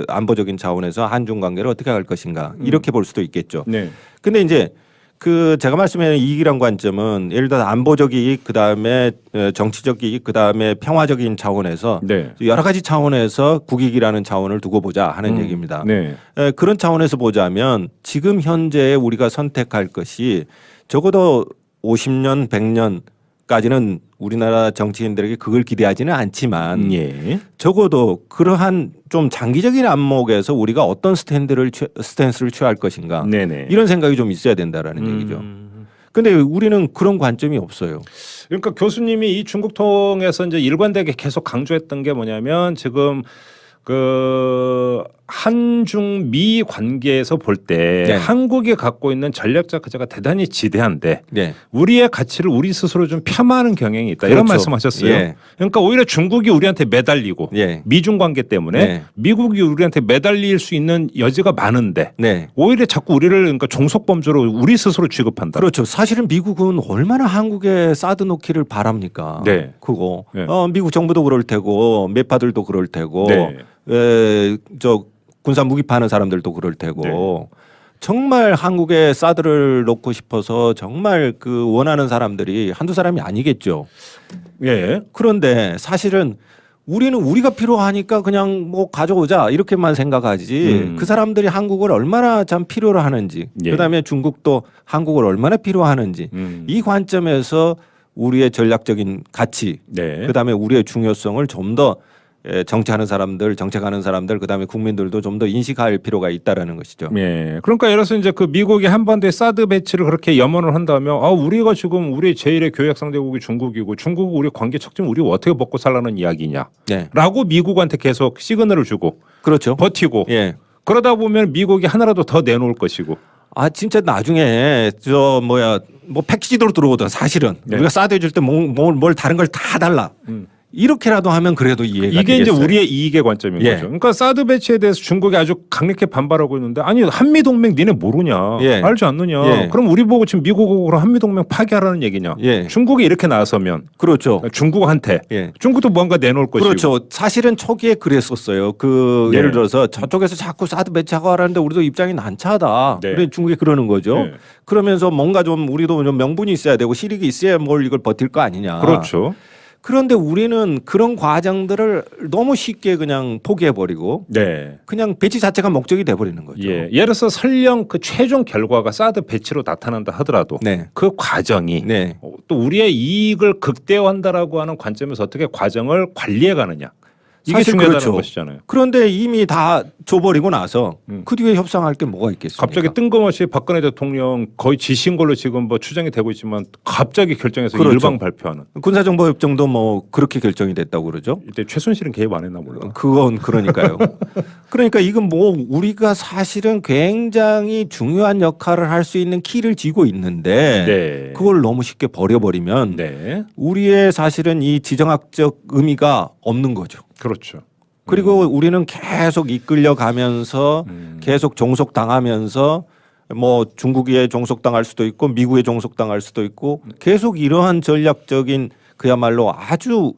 안보적인 차원에서 한중 관계를 어떻게 할 것인가 이렇게 볼 수도 있겠죠. 네. 근데 이제 그 제가 말씀드린 이익이란 관점은 예를 들어 안보적 이익 그다음에 정치적 이익 그다음에 평화적인 차원에서 네. 여러 가지 차원에서 국익이라는 차원을 두고 보자 하는 얘기입니다. 네. 그런 차원에서 보자면 지금 현재 우리가 선택할 것이 적어도 50년 100년까지는 우리나라 정치인들에게 그걸 기대하지는 않지만 예. 적어도 그러한 좀 장기적인 안목에서 우리가 어떤 스탠스를 취할 것인가 네네. 이런 생각이 좀 있어야 된다라는 얘기죠. 근데 우리는 그런 관점이 없어요. 그러니까 교수님이 이 중국통에서 이제 일관되게 계속 강조했던 게 뭐냐면 지금 그 한중 미 관계에서 볼 때 네. 한국이 갖고 있는 전략적 가치가 대단히 지대한데 네. 우리의 가치를 우리 스스로 좀 폄하하는 경향이 있다. 이런 그렇죠. 말씀하셨어요. 예. 그러니까 오히려 중국이 우리한테 매달리고 예. 미중 관계 때문에 네. 미국이 우리한테 매달릴 수 있는 여지가 많은데 네. 오히려 자꾸 우리를 그러니까 종속범죄로 우리 스스로 취급한다. 그렇죠. 사실은 미국은 얼마나 한국에 사드 놓기를 바랍니까? 네. 그거. 네. 미국 정부도 그럴 테고 매파들도 그럴 테고 네. 저 군사 무기 파는 사람들도 그럴 테고 네. 정말 한국에 사드를 놓고 싶어서 정말 그 원하는 사람들이 한두 사람이 아니겠죠. 예. 그런데 사실은 우리는 우리가 필요하니까 그냥 뭐 가져오자 이렇게만 생각하지 그 사람들이 한국을 얼마나 참 필요로 하는지 예. 그다음에 중국도 한국을 얼마나 필요하는지 이 관점에서 우리의 전략적인 가치 네. 그다음에 우리의 중요성을 좀 더 정치하는 사람들, 정책하는 사람들, 그다음에 국민들도 좀 더 인식할 필요가 있다라는 것이죠. 예. 그러니까 예를 들어서 이제 그 미국이 한반도에 사드 배치를 그렇게 염원을 한다면 우리가 지금 우리 제1의 교역 상대국이 중국이고 중국 우리 관계 척지면 우리 어떻게 먹고 살라는 이야기냐. 네. 라고 미국한테 계속 시그널을 주고 그렇죠. 버티고 예. 그러다 보면 미국이 하나라도 더 내놓을 것이고. 진짜 나중에 뭐 패키지로 들어오던 사실은 네. 우리가 사드 해줄 때 뭘 다른 걸 다 달라. 이렇게라도 하면 그래도 이해가 이게 되겠어요. 이제 우리의 이익의 관점인 예. 거죠. 그러니까 사드 배치에 대해서 중국이 아주 강력히 반발하고 있는데 아니 한미 동맹 니네 모르냐, 예. 알지 않느냐. 예. 그럼 우리 보고 지금 미국으로 한미 동맹 파기하라는 얘기냐. 예. 중국이 이렇게 나서면 그렇죠. 중국한테 예. 중국도 뭔가 내놓을 것이고. 그렇죠. 사실은 초기에 그랬었어요. 네. 예를 들어서 저쪽에서 자꾸 사드 배치하고 하라는데 우리도 입장이 난처하다. 네. 그래 중국이 그러는 거죠. 네. 그러면서 뭔가 좀 우리도 좀 명분이 있어야 되고 실익이 있어야 뭘 이걸 버틸 거 아니냐. 그렇죠. 그런데 우리는 그런 과정들을 너무 쉽게 그냥 포기해버리고 네. 그냥 배치 자체가 목적이 돼버리는 거죠. 예. 예를 들어서 설령 그 최종 결과가 사드 배치로 나타난다 하더라도 네. 그 과정이 네. 또 우리의 이익을 극대화한다라고 하는 관점에서 어떻게 과정을 관리해 가느냐. 이게 사실 중요하다는 그렇죠. 것이잖아요. 그런데 이미 다 줘버리고 나서 그 뒤에 협상할 게 뭐가 있겠습니까? 갑자기 뜬금없이 박근혜 대통령 거의 지시인 걸로 지금 뭐 추정이 되고 있지만 갑자기 결정해서 그렇죠. 일방 발표하는. 군사정보협정도 뭐 그렇게 결정이 됐다고 그러죠. 이때 최순실은 개입 안 했나 몰라. 그건 그러니까요. 그러니까 이건 뭐 우리가 사실은 굉장히 중요한 역할을 할 수 있는 키를 쥐고 있는데 네. 그걸 너무 쉽게 버려버리면 네. 우리의 사실은 이 지정학적 의미가 없는 거죠. 그렇죠. 그리고 우리는 계속 이끌려가면서 계속 종속당하면서 뭐 중국에 종속당할 수도 있고 미국에 종속당할 수도 있고 계속 이러한 전략적인 그야말로 아주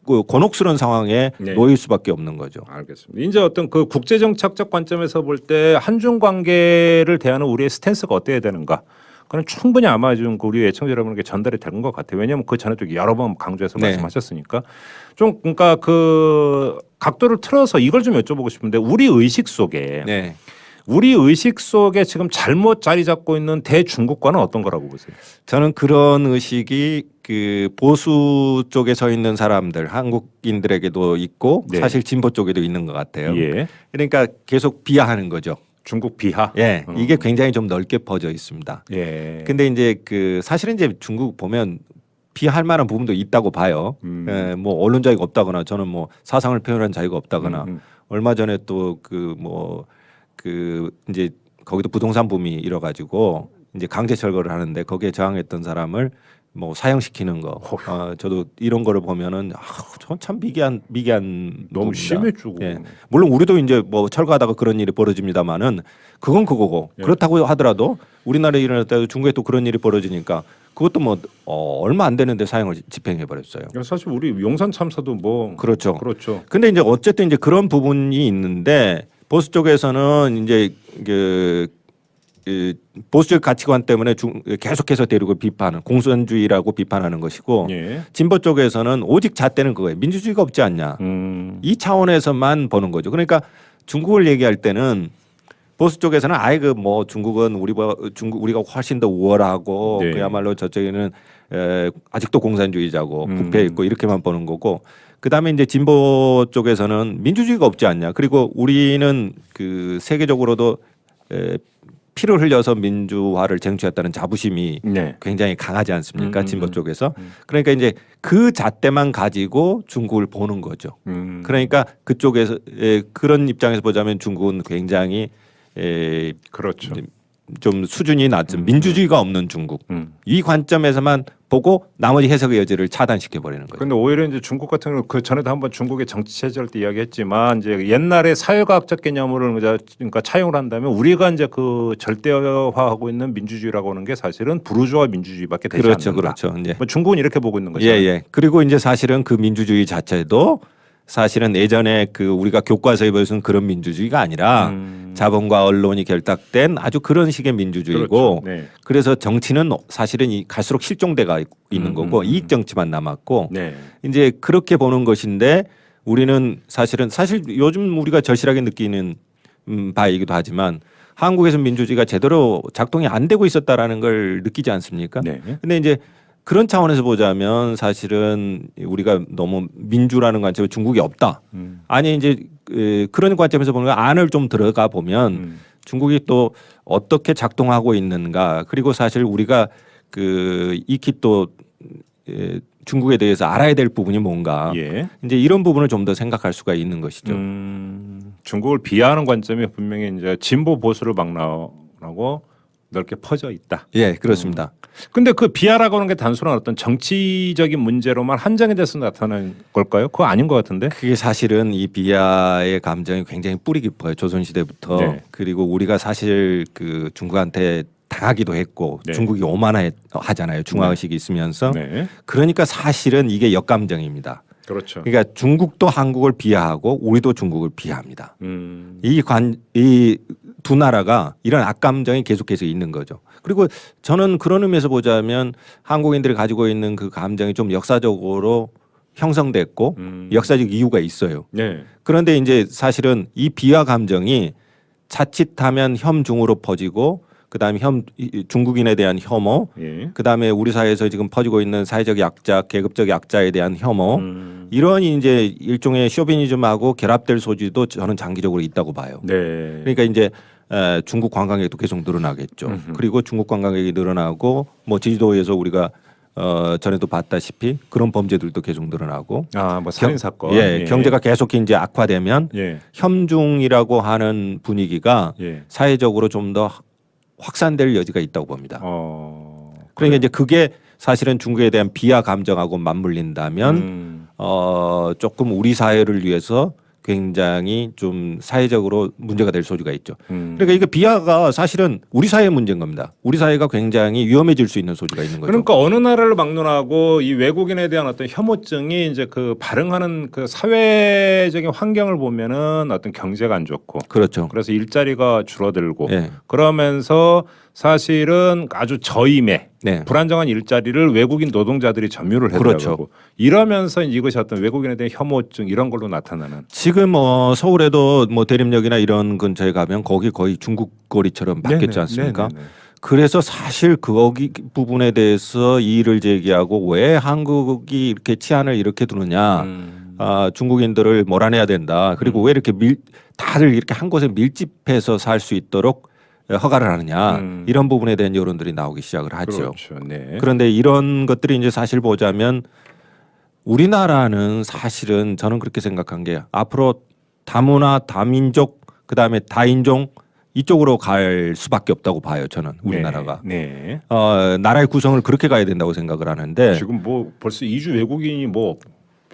그 곤혹스러운 상황에 네. 놓일 수밖에 없는 거죠. 알겠습니다. 이제 어떤 그 국제정책적 관점에서 볼 때 한중 관계를 대하는 우리의 스탠스가 어때야 되는가? 그건 충분히 아마 좀 우리 애청자 여러분에게 전달이 되는 것 같아요. 왜냐하면 그 전에도 여러 번 강조해서 네. 말씀하셨으니까 좀 그러니까 그 각도를 틀어서 이걸 좀 여쭤보고 싶은데 우리 의식 속에 네. 우리 의식 속에 지금 잘못 자리 잡고 있는 대중국과는 어떤 거라고 보세요? 저는 그런 의식이 그 보수 쪽에 서 있는 사람들 한국인들에게도 있고 네. 사실 진보 쪽에도 있는 것 같아요. 예. 그러니까 계속 비하하는 거죠. 중국 비하. 예, 이게 굉장히 좀 넓게 퍼져 있습니다. 예. 근데 이제 그 사실은 이제 중국 보면 비할 만한 부분도 있다고 봐요. 예, 뭐 언론 자유가 없다거나 저는 뭐 사상을 표현하는 자유가 없다거나 얼마 전에 또 그 이제 거기도 부동산 붐이 일어가지고 이제 강제 철거를 하는데 거기에 저항했던 사람을 뭐 사형시키는 거. 저도 이런 거를 보면은 전 참 미개한 너무 부분이다. 심해지고. 예. 물론 우리도 이제 뭐 철거하다가 그런 일이 벌어집니다만은 그건 그거고 예. 그렇다고 하더라도 우리나라에 일어날 때 중국에 또 그런 일이 벌어지니까 그것도 뭐 얼마 안 되는데 사형을 집행해 버렸어요. 사실 우리 용산 참사도 뭐 그렇죠. 그렇죠. 근데 이제 어쨌든 이제 그런 부분이 있는데 보수 쪽에서는 이제 그 보수적 가치관 때문에 계속해서 대륙을 비판하는 공산주의라고 비판하는 것이고 예. 진보 쪽에서는 오직 잣대는 그거예요. 민주주의가 없지 않냐. 이 차원에서만 보는 거죠. 그러니까 중국을 얘기할 때는 보수 쪽에서는 아예 그 뭐 중국은 우리가 훨씬 더 우월하고 네. 그야말로 저쪽에는 아직도 공산주의자고 부패 있고 이렇게만 보는 거고 그다음에 이제 진보 쪽에서는 민주주의가 없지 않냐. 그리고 우리는 그 세계적으로도 피를 흘려서 민주화를 쟁취했다는 자부심이 네. 굉장히 강하지 않습니까? 진보 쪽에서. 그러니까 이제 그 잣대만 가지고 중국을 보는 거죠. 그러니까 그쪽에서 그런 입장에서 보자면 중국은 굉장히 그렇죠. 좀 수준이 낮은 민주주의가 없는 중국 이 관점에서만 보고 나머지 해석의 여지를 차단시켜 버리는 거예요. 근데 오히려 이제 중국 같은 경우는 그 전에도 한번 중국의 정치 체제를 때 이야기했지만 이제 옛날에 사회과학적 개념을 그러니까 차용을 한다면 우리가 이제 그 절대화하고 있는 민주주의라고 하는 게 사실은 부르주아 민주주의밖에 되지 그렇죠, 않는다. 그렇죠. 이제 뭐 중국은 이렇게 보고 있는 거죠. 예. 그리고 이제 사실은 그 민주주의 자체도 사실은 예전에 그 우리가 교과서에 배우는 그런 민주주의가 아니라 자본과 언론이 결탁된 아주 그런 식의 민주주의고 그렇죠. 네. 그래서 정치는 사실은 갈수록 실종돼가 있는 거고 이익 정치만 남았고 네. 이제 그렇게 보는 것인데 우리는 사실 요즘 우리가 절실하게 느끼는 바이기도 하지만 한국에서 민주주의가 제대로 작동이 안 되고 있었다라는 걸 느끼지 않습니까? 네. 근데 이제 그런 차원에서 보자면 사실은 우리가 너무 민주라는 관점에 중국이 없다. 아니 이제 그런 관점에서 보면 안을 좀 들어가 보면 중국이 또 어떻게 작동하고 있는가 그리고 사실 우리가 익히 또 중국에 대해서 알아야 될 부분이 뭔가 예. 이제 이런 부분을 좀 더 생각할 수가 있는 것이죠. 중국을 비하하는 관점이 분명히 이제 진보 보수를 막론하고 넓게 퍼져 있다. 예, 그렇습니다. 근데 그 비하라고 하는 게 단순한 어떤 정치적인 문제로만 한정이 돼서 나타나는 걸까요? 그거 아닌 것 같은데. 그게 사실은 이 비하의 감정이 굉장히 뿌리 깊어요. 조선시대부터. 네. 그리고 우리가 사실 중국한테 당하기도 했고 네. 중국이 오만하잖아요. 중화의식이 있으면서. 네. 그러니까 사실은 이게 역감정입니다. 그렇죠. 그러니까 중국도 한국을 비하하고 우리도 중국을 비하합니다. 음. 이 두 나라가 이런 악감정이 계속해서 있는 거죠. 그리고 저는 그런 의미에서 보자면 한국인들이 가지고 있는 그 감정이 좀 역사적으로 형성됐고 역사적 이유가 있어요. 네. 그런데 이제 사실은 이 비하 감정이 자칫하면 혐중으로 퍼지고 그다음에 중국인에 대한 혐오, 예. 그다음에 우리 사회에서 지금 퍼지고 있는 사회적 약자, 계급적 약자에 대한 혐오, 이런 이제 일종의 쇼비니즘하고 결합될 소지도 저는 장기적으로 있다고 봐요. 네. 그러니까 이제 중국 관광객도 계속 늘어나겠죠. 그리고 중국 관광객이 늘어나고 뭐 제주도에서 우리가 전에도 봤다시피 그런 범죄들도 계속 늘어나고 뭐 살인 사건. 예, 경제가 계속 이제 악화되면 예. 혐중이라고 하는 분위기가 예. 사회적으로 좀 더 확산될 여지가 있다고 봅니다. 그러니까 이제 그게 사실은 중국에 대한 비하 감정하고 맞물린다면 조금 우리 사회를 위해서 굉장히 좀 사회적으로 문제가 될 소지가 있죠. 그러니까 이게 비하가 사실은 우리 사회의 문제인 겁니다. 우리 사회가 굉장히 위험해질 수 있는 소지가 있는 거죠. 그러니까 어느 나라를 막론하고 이 외국인에 대한 어떤 혐오증이 이제 발응하는 그 사회적인 환경을 보면은 어떤 경제가 안 좋고 그렇죠. 그래서 일자리가 줄어들고 예. 그러면서 사실은 아주 저임의 네. 불안정한 일자리를 외국인 노동자들이 점유를 해들어가고 그렇죠. 이러면서 이것이 어떤 외국인에 대한 혐오증 이런 걸로 나타나는. 지금 서울에도 뭐 대림역이나 이런 근처에 가면 거기 거의 중국 거리처럼 바뀌었지 않습니까? 네네네. 그래서 사실 거기 부분에 대해서 이의를 제기하고 왜 한국이 이렇게 치안을 이렇게 두느냐, 중국인들을 몰아내야 된다. 그리고 왜 이렇게 다들 이렇게 한 곳에 밀집해서 살 수 있도록 허가를 하느냐 이런 부분에 대한 여론들이 나오기 시작을 하죠. 그렇죠. 네. 그런데 이런 것들이 이제 사실 보자면 우리나라는 사실은 저는 그렇게 생각한 게 앞으로 다문화, 다민족, 그다음에 다인종 이쪽으로 갈 수밖에 없다고 봐요. 저는 우리나라가. 네. 나라의 구성을 그렇게 가야 된다고 생각을 하는데 지금 뭐 벌써 이주 외국인이 뭐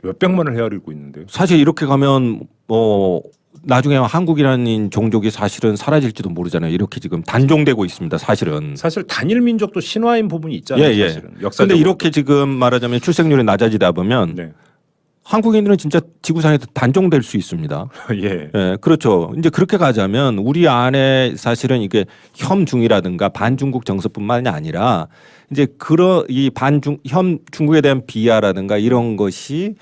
몇백만을 헤아리고 있는데요. 사실 이렇게 가면 나중에 한국이라는 종족이 사실은 사라질지도 모르잖아요. 이렇게 지금 단종되고 있습니다. 사실은. 사실 단일 민족도 신화인 부분이 있잖아요. 예. 사실은. 그런데 역사적으로. 이렇게 지금 말하자면 출생률이 낮아지다 보면 네. 한국인들은 진짜 지구상에서 단종될 수 있습니다. 예. 예, 그렇죠. 이제 그렇게 가자면 우리 안에 사실은 이게 혐중이라든가 반중국 정서뿐만이 아니라 이제 이 중국에 대한 비하라든가 이런 것이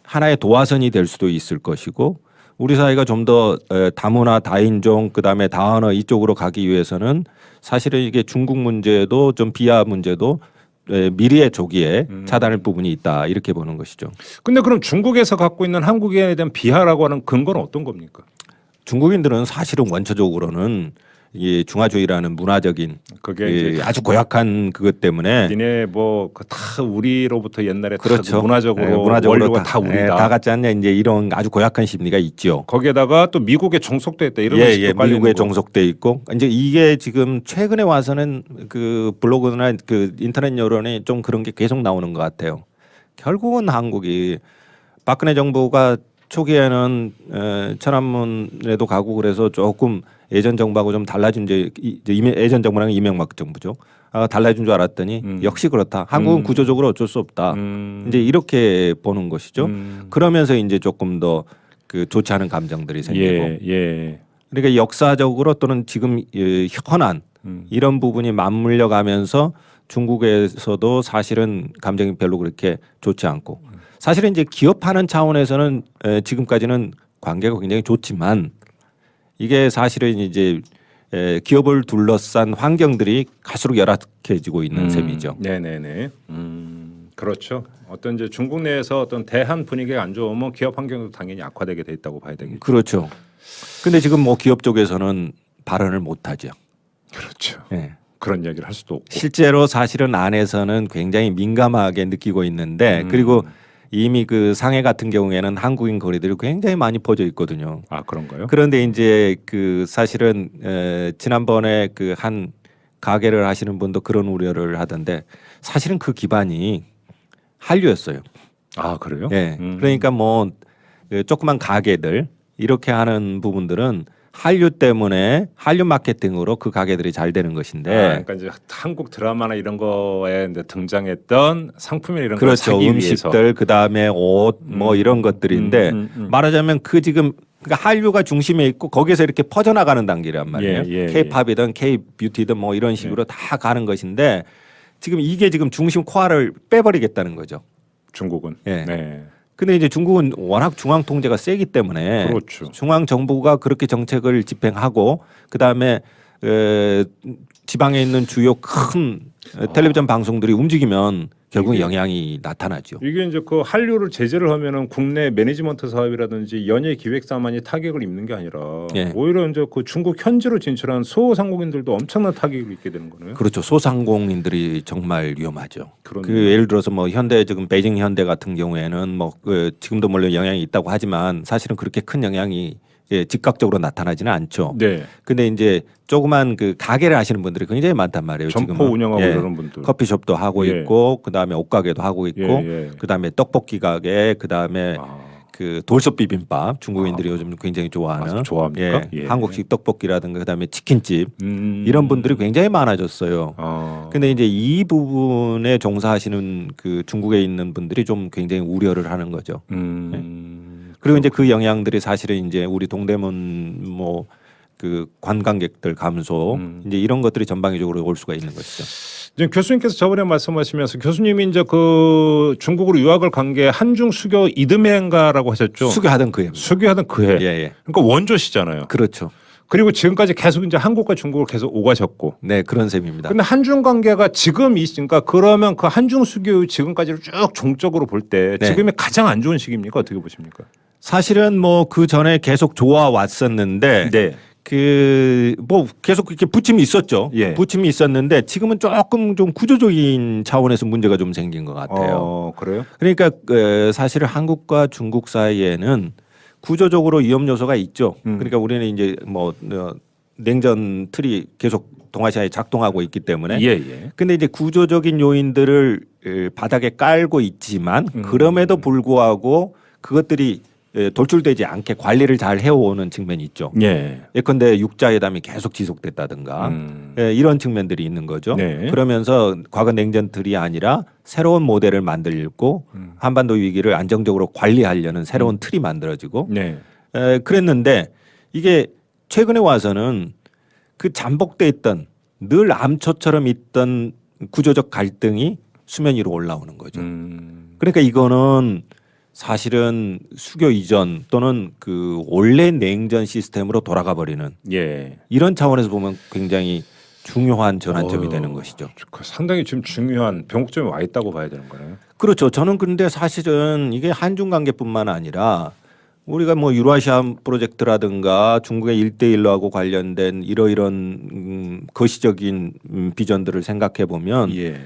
하나의 도화선이 될 수도 있을 것이고 우리 사회가 좀 더 다문화, 다인종, 그다음에 다언어 이쪽으로 가기 위해서는 사실은 이게 중국 문제도 좀 비하 문제도 미리의 조기에 차단할 부분이 있다 이렇게 보는 것이죠. 근데 그럼 중국에서 갖고 있는 한국인에 대한 비하라고 하는 근거는 어떤 겁니까? 중국인들은 사실은 원초적으로는 이 중화주의라는 문화적인 그게 이제 아주 고약한 그것 때문에 니네 뭐 다 우리로부터 옛날에 그렇죠. 다 문화적으로 원료가 다 우리다. 다 같지 않냐 이제 이런 아주 고약한 심리가 있죠. 거기에다가 또 미국에 종속돼 있다 이런 것이 또 깔려 미국에 있는 거고. 종속돼 있고 이제 이게 지금 최근에 와서는 그 블로그나 그 인터넷 여론에 좀 그런 게 계속 나오는 것 같아요. 결국은 한국이 박근혜 정부가 초기에는 천안문에도 가고 그래서 조금 예전 정부하고 좀 달라진 이제 예전 정부랑 이명박 정부죠. 달라진 줄 알았더니 역시 그렇다. 한국은 구조적으로 어쩔 수 없다. 이제 이렇게 보는 것이죠. 그러면서 이제 조금 더 그 좋지 않은 감정들이 생기고. 예. 그러니까 역사적으로 또는 지금 현안 이런 부분이 맞물려 가면서 중국에서도 사실은 감정이 별로 그렇게 좋지 않고 사실은 이제 기업하는 차원에서는 지금까지는 관계가 굉장히 좋지만 이게 사실은 이제 기업을 둘러싼 환경들이 갈수록 열악해지고 있는 셈이죠. 네네네. 그렇죠. 어떤 이제 중국 내에서 어떤 대한 분위기가 안 좋으면 기업 환경도 당연히 악화되게 돼 있다고 봐야 되겠죠. 그렇죠. 근데 지금 뭐 기업 쪽에서는 발언을 못 하죠. 그렇죠. 예. 그런 이야기를 할 수도 없고. 실제로 사실은 안에서는 굉장히 민감하게 느끼고 있는데 그리고 이미 그 상해 같은 경우에는 한국인 거리들이 굉장히 많이 퍼져 있거든요. 아 그런가요? 그런데 이제 그 사실은 지난번에 그 한 가게를 하시는 분도 그런 우려를 하던데 사실은 그 기반이 한류였어요. 아 그래요? 예. 그러니까 뭐 조그만 가게들 이렇게 하는 부분들은 한류 때문에 한류 마케팅으로 그 가게들이 잘 되는 것인데 그러니까 이제 한국 드라마나 이런 거에 이제 등장했던 상품이나 이런 걸 그렇죠. 사기 음식들 위해서. 그다음에 옷 뭐 이런 것들인데 말하자면 그 지금 그러니까 한류가 중심에 있고 거기서 이렇게 퍼져나가는 단계란 말이에요. 예. K-팝이든 K-뷰티든 뭐 이런 식으로 다 가는 것인데 지금 이게 지금 중심 코어를 빼버리겠다는 거죠. 중국은. 예. 네. 근데 이제 중국은 워낙 중앙 통제가 세기 때문에 그렇죠. 중앙 정부가 그렇게 정책을 집행하고 그다음에 지방에 있는 주요 큰 텔레비전 방송들이 움직이면 결국 영향이 나타나죠. 이게 이제 그 한류를 제재를 하면은 국내 매니지먼트 사업이라든지 연예 기획사만이 타격을 입는 게 아니라 예. 오히려 이제 그 중국 현지로 진출한 소상공인들도 엄청난 타격을 입게 되는 거네요. 그렇죠. 소상공인들이 정말 위험하죠. 그런 그 예를 들어서 뭐 현대 지금 베이징 현대 같은 경우에는 뭐 지금도 물론 영향이 있다고 하지만 사실은 그렇게 큰 영향이 즉각적으로 나타나지는 않죠. 네. 근데 이제 조그만 그 가게를 하시는 분들이 굉장히 많단 말이에요. 점포 지금은. 운영하고 이러는 분들. 커피숍도 하고 예. 있고 그다음에 옷가게도 하고 있고 예. 그다음에 떡볶이 가게 그다음에 그 돌솥 비빔밥 중국인들이 요즘 굉장히 좋아하는 좋아합니까? 예. 한국식 떡볶이라든가 그다음에 치킨집 이런 분들이 굉장히 많아졌어요. 근데 이제 이 부분에 종사하시는 그 중국에 있는 분들이 좀 굉장히 우려를 하는 거죠. 그리고 이제 그 영향들이 사실은 이제 우리 동대문 뭐 그 관광객들 감소 이제 이런 것들이 전방위적으로 올 수가 있는 것이죠. 지금 교수님께서 저번에 말씀하시면서 교수님이 이제 그 중국으로 유학을 간 게 한중 수교 이듬해인가라고 하셨죠? 수교하던 그해. 수교하던 그해. 예. 그러니까 원조시잖아요. 그렇죠. 그리고 지금까지 계속 이제 한국과 중국을 계속 오가셨고. 네, 그런 셈입니다. 근데 한중 관계가 지금 있으니까 그러면 그 한중 수교 지금까지를 쭉 종적으로 볼 때 네. 지금이 가장 안 좋은 시기입니까? 어떻게 보십니까? 사실은 뭐 그 전에 계속 좋아 왔었는데 네. 그 뭐 계속 이렇게 부침이 있었죠. 예. 부침이 있었는데 지금은 조금 좀 구조적인 차원에서 문제가 좀 생긴 것 같아요. 그래요? 그러니까 사실 한국과 중국 사이에는 구조적으로 위험 요소가 있죠. 그러니까 우리는 이제 뭐 냉전 틀이 계속 동아시아에 작동하고 있기 때문에. 예. 근데 이제 구조적인 요인들을 바닥에 깔고 있지만 그럼에도 불구하고 그것들이 돌출되지 않게 관리를 잘 해오는 측면이 있죠. 예. 예컨대 육자회담이 계속 지속됐다든가 이런 측면들이 있는 거죠. 네. 그러면서 과거 냉전틀이 아니라 새로운 모델을 만들고 한반도 위기를 안정적으로 관리하려는 새로운 틀이 만들어지고 네. 그랬는데 이게 최근에 와서는 그 잠복돼 있던 늘 암초처럼 있던 구조적 갈등이 수면 위로 올라오는 거죠. 그러니까 이거는 사실은 수교 이전 또는 그 원래 냉전 시스템으로 돌아가 버리는 예. 이런 차원에서 보면 굉장히 중요한 전환점이 되는 것이죠. 상당히 지금 중요한 변곡점에 와 있다고 봐야 되는 거네요. 그렇죠. 저는 근데 사실은 이게 한중 관계뿐만 아니라 우리가 뭐 유라시아 프로젝트라든가 중국의 1대1로 관련된 이러이런 거시적인 비전들을 생각해 보면 예.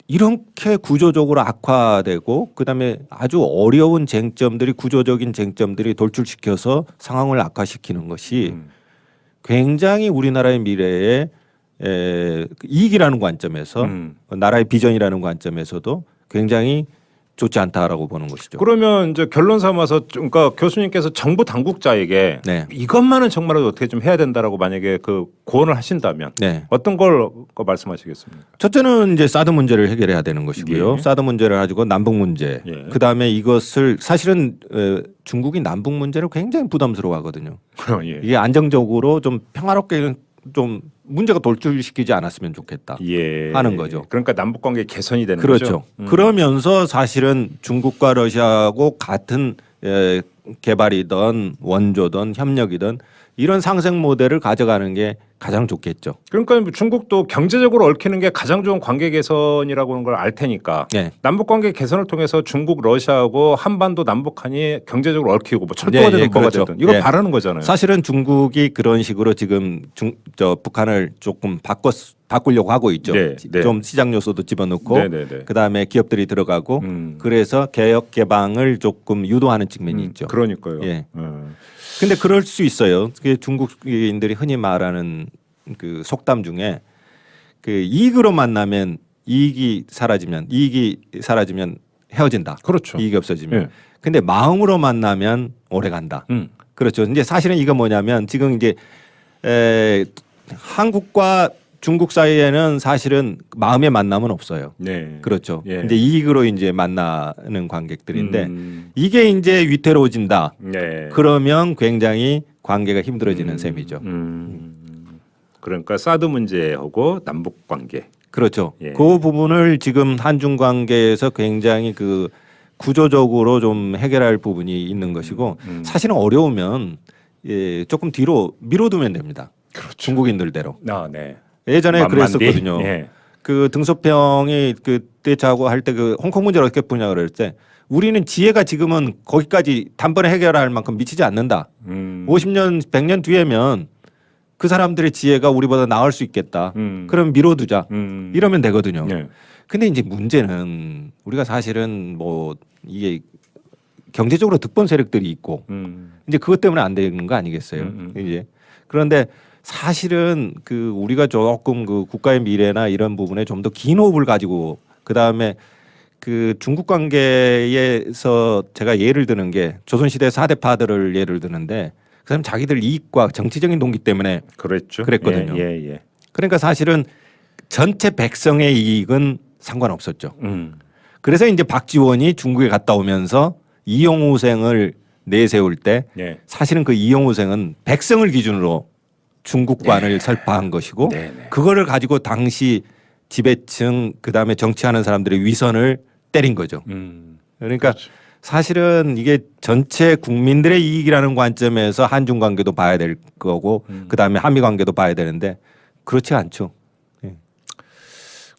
이렇게 구조적으로 악화되고 그다음에 아주 어려운 쟁점들이 구조적인 쟁점들이 돌출시켜서 상황을 악화시키는 것이 굉장히 우리나라의 미래에 이익이라는 관점에서 나라의 비전이라는 관점에서도 굉장히 좋지 않다라고 보는 것이죠. 그러면 이제 결론 삼아서 그러니까 교수님께서 정부 당국자에게 네. 이것만은 정말로 어떻게 좀 해야 된다라고 만약에 그 고언을 하신다면 네. 어떤 걸 말씀하시겠습니까? 첫째는 이제 사드 문제를 해결해야 되는 것이고요. 예. 사드 문제를 가지고 남북 문제. 예. 그다음에 이것을 사실은 중국이 남북 문제를 굉장히 부담스러워하거든요. 예. 이게 안정적으로 좀 평화롭게 좀 문제가 돌출시키지 않았으면 좋겠다 예. 하는 거죠. 그러니까 남북 관계 개선이 되는 그렇죠. 거죠. 그러면서 사실은 중국과 러시아하고 같은 개발이든 원조든 협력이든 이런 상생 모델을 가져가는 게 가장 좋겠죠. 그러니까 중국도 경제적으로 얽히는 게 가장 좋은 관계 개선이라고 하는 걸 알 테니까 네. 남북 관계 개선을 통해서 중국, 러시아하고 한반도 남북한이 경제적으로 얽히고 뭐 철도가 예, 되든 예, 뭐가 그렇죠. 되든 이걸 예. 바라는 거잖아요. 사실은 중국이 그런 식으로 지금 북한을 조금 바꾸려고 하고 있죠. 네, 네. 좀 시장 요소도 집어넣고 네, 네, 네. 그다음에 기업들이 들어가고 그래서 개혁 개방을 조금 유도하는 측면이 있죠. 그러니까요. 예. 근데 그럴 수 있어요. 그게 중국인들이 흔히 말하는 그 속담 중에 그 이익으로 만나면 이익이 사라지면 헤어진다. 그렇죠. 이익이 없어지면. 예. 근데 마음으로 만나면 오래 간다. 그렇죠. 이제 사실은 이거 뭐냐면 지금 이제 한국과 중국 사이에는 사실은 마음의 만남은 없어요. 네. 그렇죠. 예. 근데 이익으로 이제 만나는 관객들인데 음. 이게 이제 위태로워진다. 네. 그러면 굉장히 관계가 힘들어지는 셈이죠. 그러니까 사드 문제하고 남북 관계. 그렇죠. 예. 그 부분을 지금 한중 관계에서 굉장히 그 구조적으로 좀 해결할 부분이 있는 것이고 사실은 어려우면 조금 뒤로 미뤄두면 됩니다. 그렇죠. 중국인들대로. 아, 네. 예전에 만만디? 그랬었거든요. 예. 그 등소평이 그때 자고 할 때 그 홍콩 문제를 어떻게 푸냐 그럴 때 우리는 지혜가 지금은 거기까지 단번에 해결할 만큼 미치지 않는다. 50년, 100년 뒤에면 그 사람들의 지혜가 우리보다 나을 수 있겠다. 그럼 미뤄두자. 이러면 되거든요. 예. 근데 이제 문제는 우리가 사실은 뭐 이게 경제적으로 득본 세력들이 있고 이제 그것 때문에 안 되는 거 아니겠어요? 이제 그런데 사실은 그 우리가 조금 그 국가의 미래나 이런 부분에 좀 더 긴 호흡을 가지고 그 다음에 그 중국 관계에서 제가 예를 드는 게 조선시대 4대파들을 예를 드는데 그 사람 자기들 이익과 정치적인 동기 때문에 그랬거든요. 예. 그러니까 사실은 전체 백성의 이익은 상관없었죠. 그래서 이제 박지원이 중국에 갔다 오면서 이용우생을 내세울 때 예. 사실은 그 이용우생은 백성을 기준으로 중국관을 설파한 것이고 네, 네. 그거를 가지고 당시 지배층 그다음에 정치하는 사람들의 위선을 때린 거죠. 그러니까 그렇죠. 사실은 이게 전체 국민들의 이익이라는 관점에서 한중 관계도 봐야 될 거고 그다음에 한미 관계도 봐야 되는데 그렇지 않죠. 예.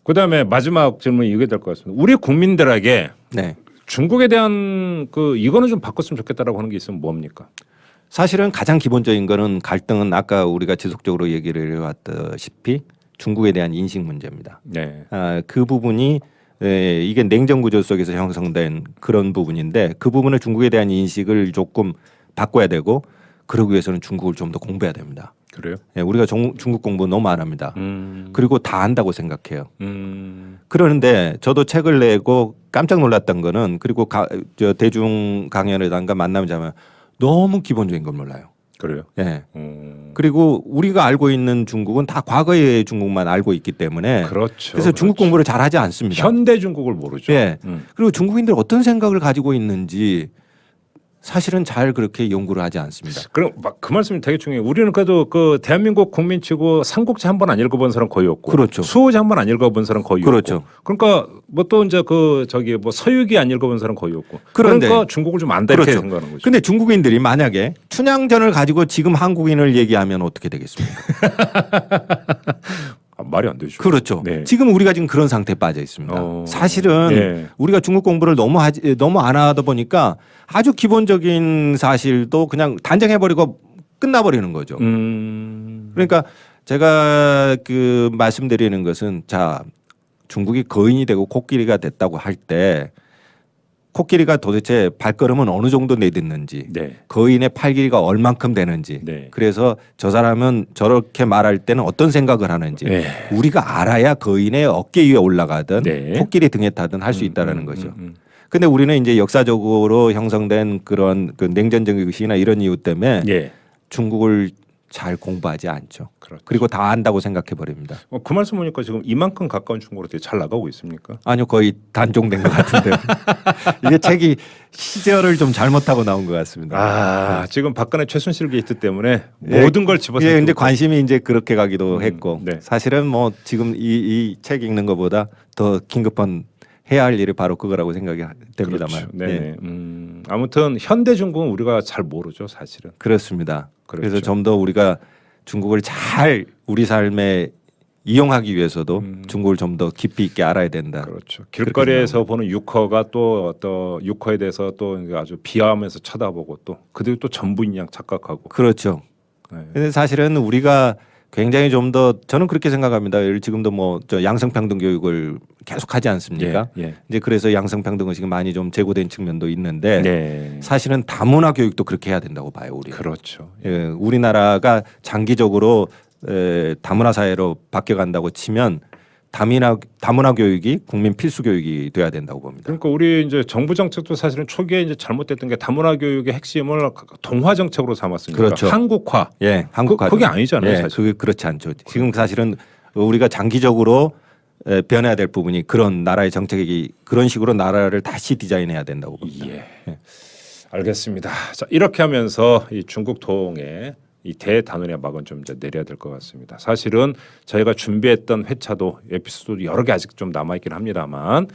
그다음에 마지막 질문이 이게 될 것 같습니다. 우리 국민들에게 네. 중국에 대한 그 이거는 좀 바꿨으면 좋겠다라고 하는 게 있으면 뭡니까? 사실은 가장 기본적인 거는 갈등은 아까 우리가 지속적으로 얘기를 해왔다시피 중국에 대한 인식 문제입니다. 네. 그 부분이 이게 냉전 구조 속에서 형성된 그런 부분인데 그 부분을 중국에 대한 인식을 조금 바꿔야 되고 그러기 위해서는 중국을 좀 더 공부해야 됩니다. 그래요? 우리가 중국 공부 너무 안 합니다. 그리고 다 안다고 생각해요. 그러는데 저도 책을 내고 깜짝 놀랐던 거는 그리고 저 대중 강연에다가 만나면 자면 너무 기본적인 걸 몰라요. 그래요? 예. 그리고 우리가 알고 있는 중국은 다 과거의 중국만 알고 있기 때문에 그렇죠. 그래서 중국 공부를 잘 하지 않습니다. 현대 중국을 모르죠. 예. 그리고 중국인들 어떤 생각을 가지고 있는지 사실은 잘 그렇게 연구를 하지 않습니다. 그럼 그 말씀이 되게 중요해요. 우리는 그래도 그 대한민국 국민치고 삼국지 한 번 안 읽어본 사람 거의 없고, 그렇죠. 수호지 한 번 안 읽어본 사람 거의 그렇죠. 없고, 그러니까 뭐 또 이제 그 저기 뭐 서유기 안 읽어본 사람 거의 없고, 그런데 그러니까 중국을 좀 안다 이렇게 그렇죠. 생각하는 거죠. 근데 중국인들이 만약에 춘향전을 가지고 지금 한국인을 얘기하면 어떻게 되겠습니까? 말이 안 되죠. 그렇죠. 네. 지금 우리가 지금 그런 상태에 빠져 있습니다. 사실은 예. 우리가 중국 공부를 너무 안 하다 보니까 아주 기본적인 사실도 그냥 단정해버리고 끝나버리는 거죠. 그러니까 제가 그 말씀드리는 것은 자 중국이 거인이 되고 코끼리가 됐다고 할 때 코끼리가 도대체 발걸음은 어느 정도 내딛는지 네. 거인의 팔 길이가 얼만큼 되는지 네. 그래서 저 사람은 저렇게 말할 때는 어떤 생각을 하는지 우리가 알아야 거인의 어깨 위에 올라가든 네. 코끼리 등에 타든 할 수 있다라는 거죠. 근데 우리는 이제 역사적으로 형성된 그런 그 냉전적 의식이나 이런 이유 때문에 예. 중국을 잘 공부하지 않죠. 그렇죠. 그리고 다 안다고 생각해 버립니다. 그 말씀 보니까 지금 이만큼 가까운 중국으로 되게 잘 나가고 있습니까? 아니요, 거의 단종된 것 같은데요. 이게 책이 시절을 좀 잘못하고 나온 것 같습니다. 아, 지금 박근혜 최순실 게이트 때문에 예, 모든 걸 집어서. 예, 근데 관심이 이제 그렇게 가기도 했고 네. 사실은 뭐 지금 이 책 읽는 것보다 더 긴급한 해야 할 일이 바로 그거라고 생각이 됩니다만. 그렇죠. 네. 예, 아무튼 현대 중국은 우리가 잘 모르죠, 사실은. 그렇습니다. 그렇죠. 그래서 좀 더 우리가 중국을 잘 우리 삶에 이용하기 위해서도 중국을 좀 더 깊이 있게 알아야 된다. 그렇죠. 길거리에서 보는 유커가 또 어떤 유커에 대해서 또 아주 비하하면서 쳐다보고 또 그들이 또 전부인 양 착각하고. 그렇죠. 네. 근데 사실은 우리가 굉장히 좀 더 저는 그렇게 생각합니다. 지금도 뭐 저 양성평등 교육을 계속 하지 않습니까? 예. 이제 그래서 양성평등 의식이 많이 좀 제고된 측면도 있는데 네. 사실은 다문화 교육도 그렇게 해야 된다고 봐요. 우리. 그렇죠. 예, 우리나라가 장기적으로 다문화 사회로 바뀌어간다고 치면 다문화 교육이 국민 필수 교육이 돼야 된다고 봅니다. 그러니까 우리 이제 정부 정책도 사실은 초기에 이제 잘못됐던 게 다문화 교육의 핵심을 동화 정책으로 삼았으니까. 그렇죠. 한국화. 예, 한국화. 그게 아니잖아요, 예, 사실. 그게 그렇지 않죠. 지금 사실은 우리가 장기적으로 변해야 될 부분이 그런 나라의 정책이 그런 식으로 나라를 다시 디자인해야 된다고 봅니다. 예. 알겠습니다. 자, 이렇게 하면서 이 중국 동의 이 대단원의 막은 좀 이제 내려야 될 것 같습니다. 사실은 저희가 준비했던 회차도 에피소드 여러 개 아직 좀 남아 있긴 합니다만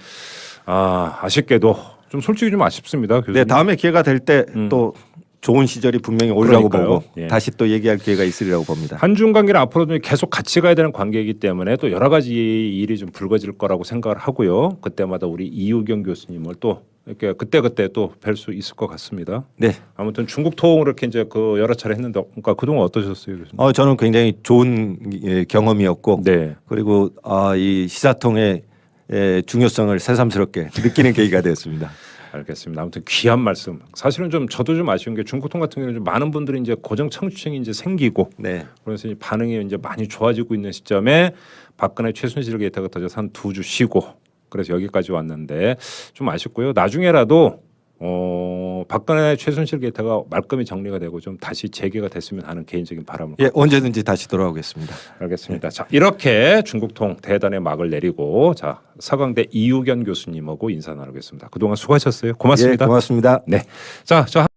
아쉽게도 좀 솔직히 좀 아쉽습니다. 교수님. 네, 다음에 기회가 될 때 또 좋은 시절이 분명히 오리라고 그러니까요. 보고 예. 다시 또 얘기할 기회가 있으리라고 봅니다. 한중 관계는 앞으로도 계속 같이 가야 되는 관계이기 때문에 또 여러 가지 일이 좀 불거질 거라고 생각을 하고요. 그때마다 우리 이우경 교수님을 또 이렇게 그때 또 뵐 수 있을 것 같습니다. 네, 아무튼 중국 통을 이렇게 이제 그 여러 차례 했는데 그러니까 그동안 어떠셨어요, 교수님? 저는 굉장히 좋은 경험이었고 네. 그리고 이 시사통의 중요성을 새삼스럽게 느끼는 계기가 되었습니다. 알겠습니다. 아무튼 귀한 말씀. 사실은 좀 저도 좀 아쉬운 게 중국통 같은 경우는 좀 많은 분들이 이제 고정 청취층이 이제 생기고 네, 그래서 이 반응이 이제 많이 좋아지고 있는 시점에 박근혜 최순실 게이트가 터져서 한 2주 쉬고 그래서 여기까지 왔는데 좀 아쉽고요. 나중에라도 박근혜 최순실 게이트가 말끔히 정리가 되고 좀 다시 재개가 됐으면 하는 개인적인 바람을 예, 언제든지 다시 돌아오겠습니다. 알겠습니다. 자, 이렇게 중국통 대단의 막을 내리고 자 서강대 이우견 교수님하고 인사 나누겠습니다. 그동안 수고하셨어요. 고맙습니다. 예, 고맙습니다. 네, 자, 저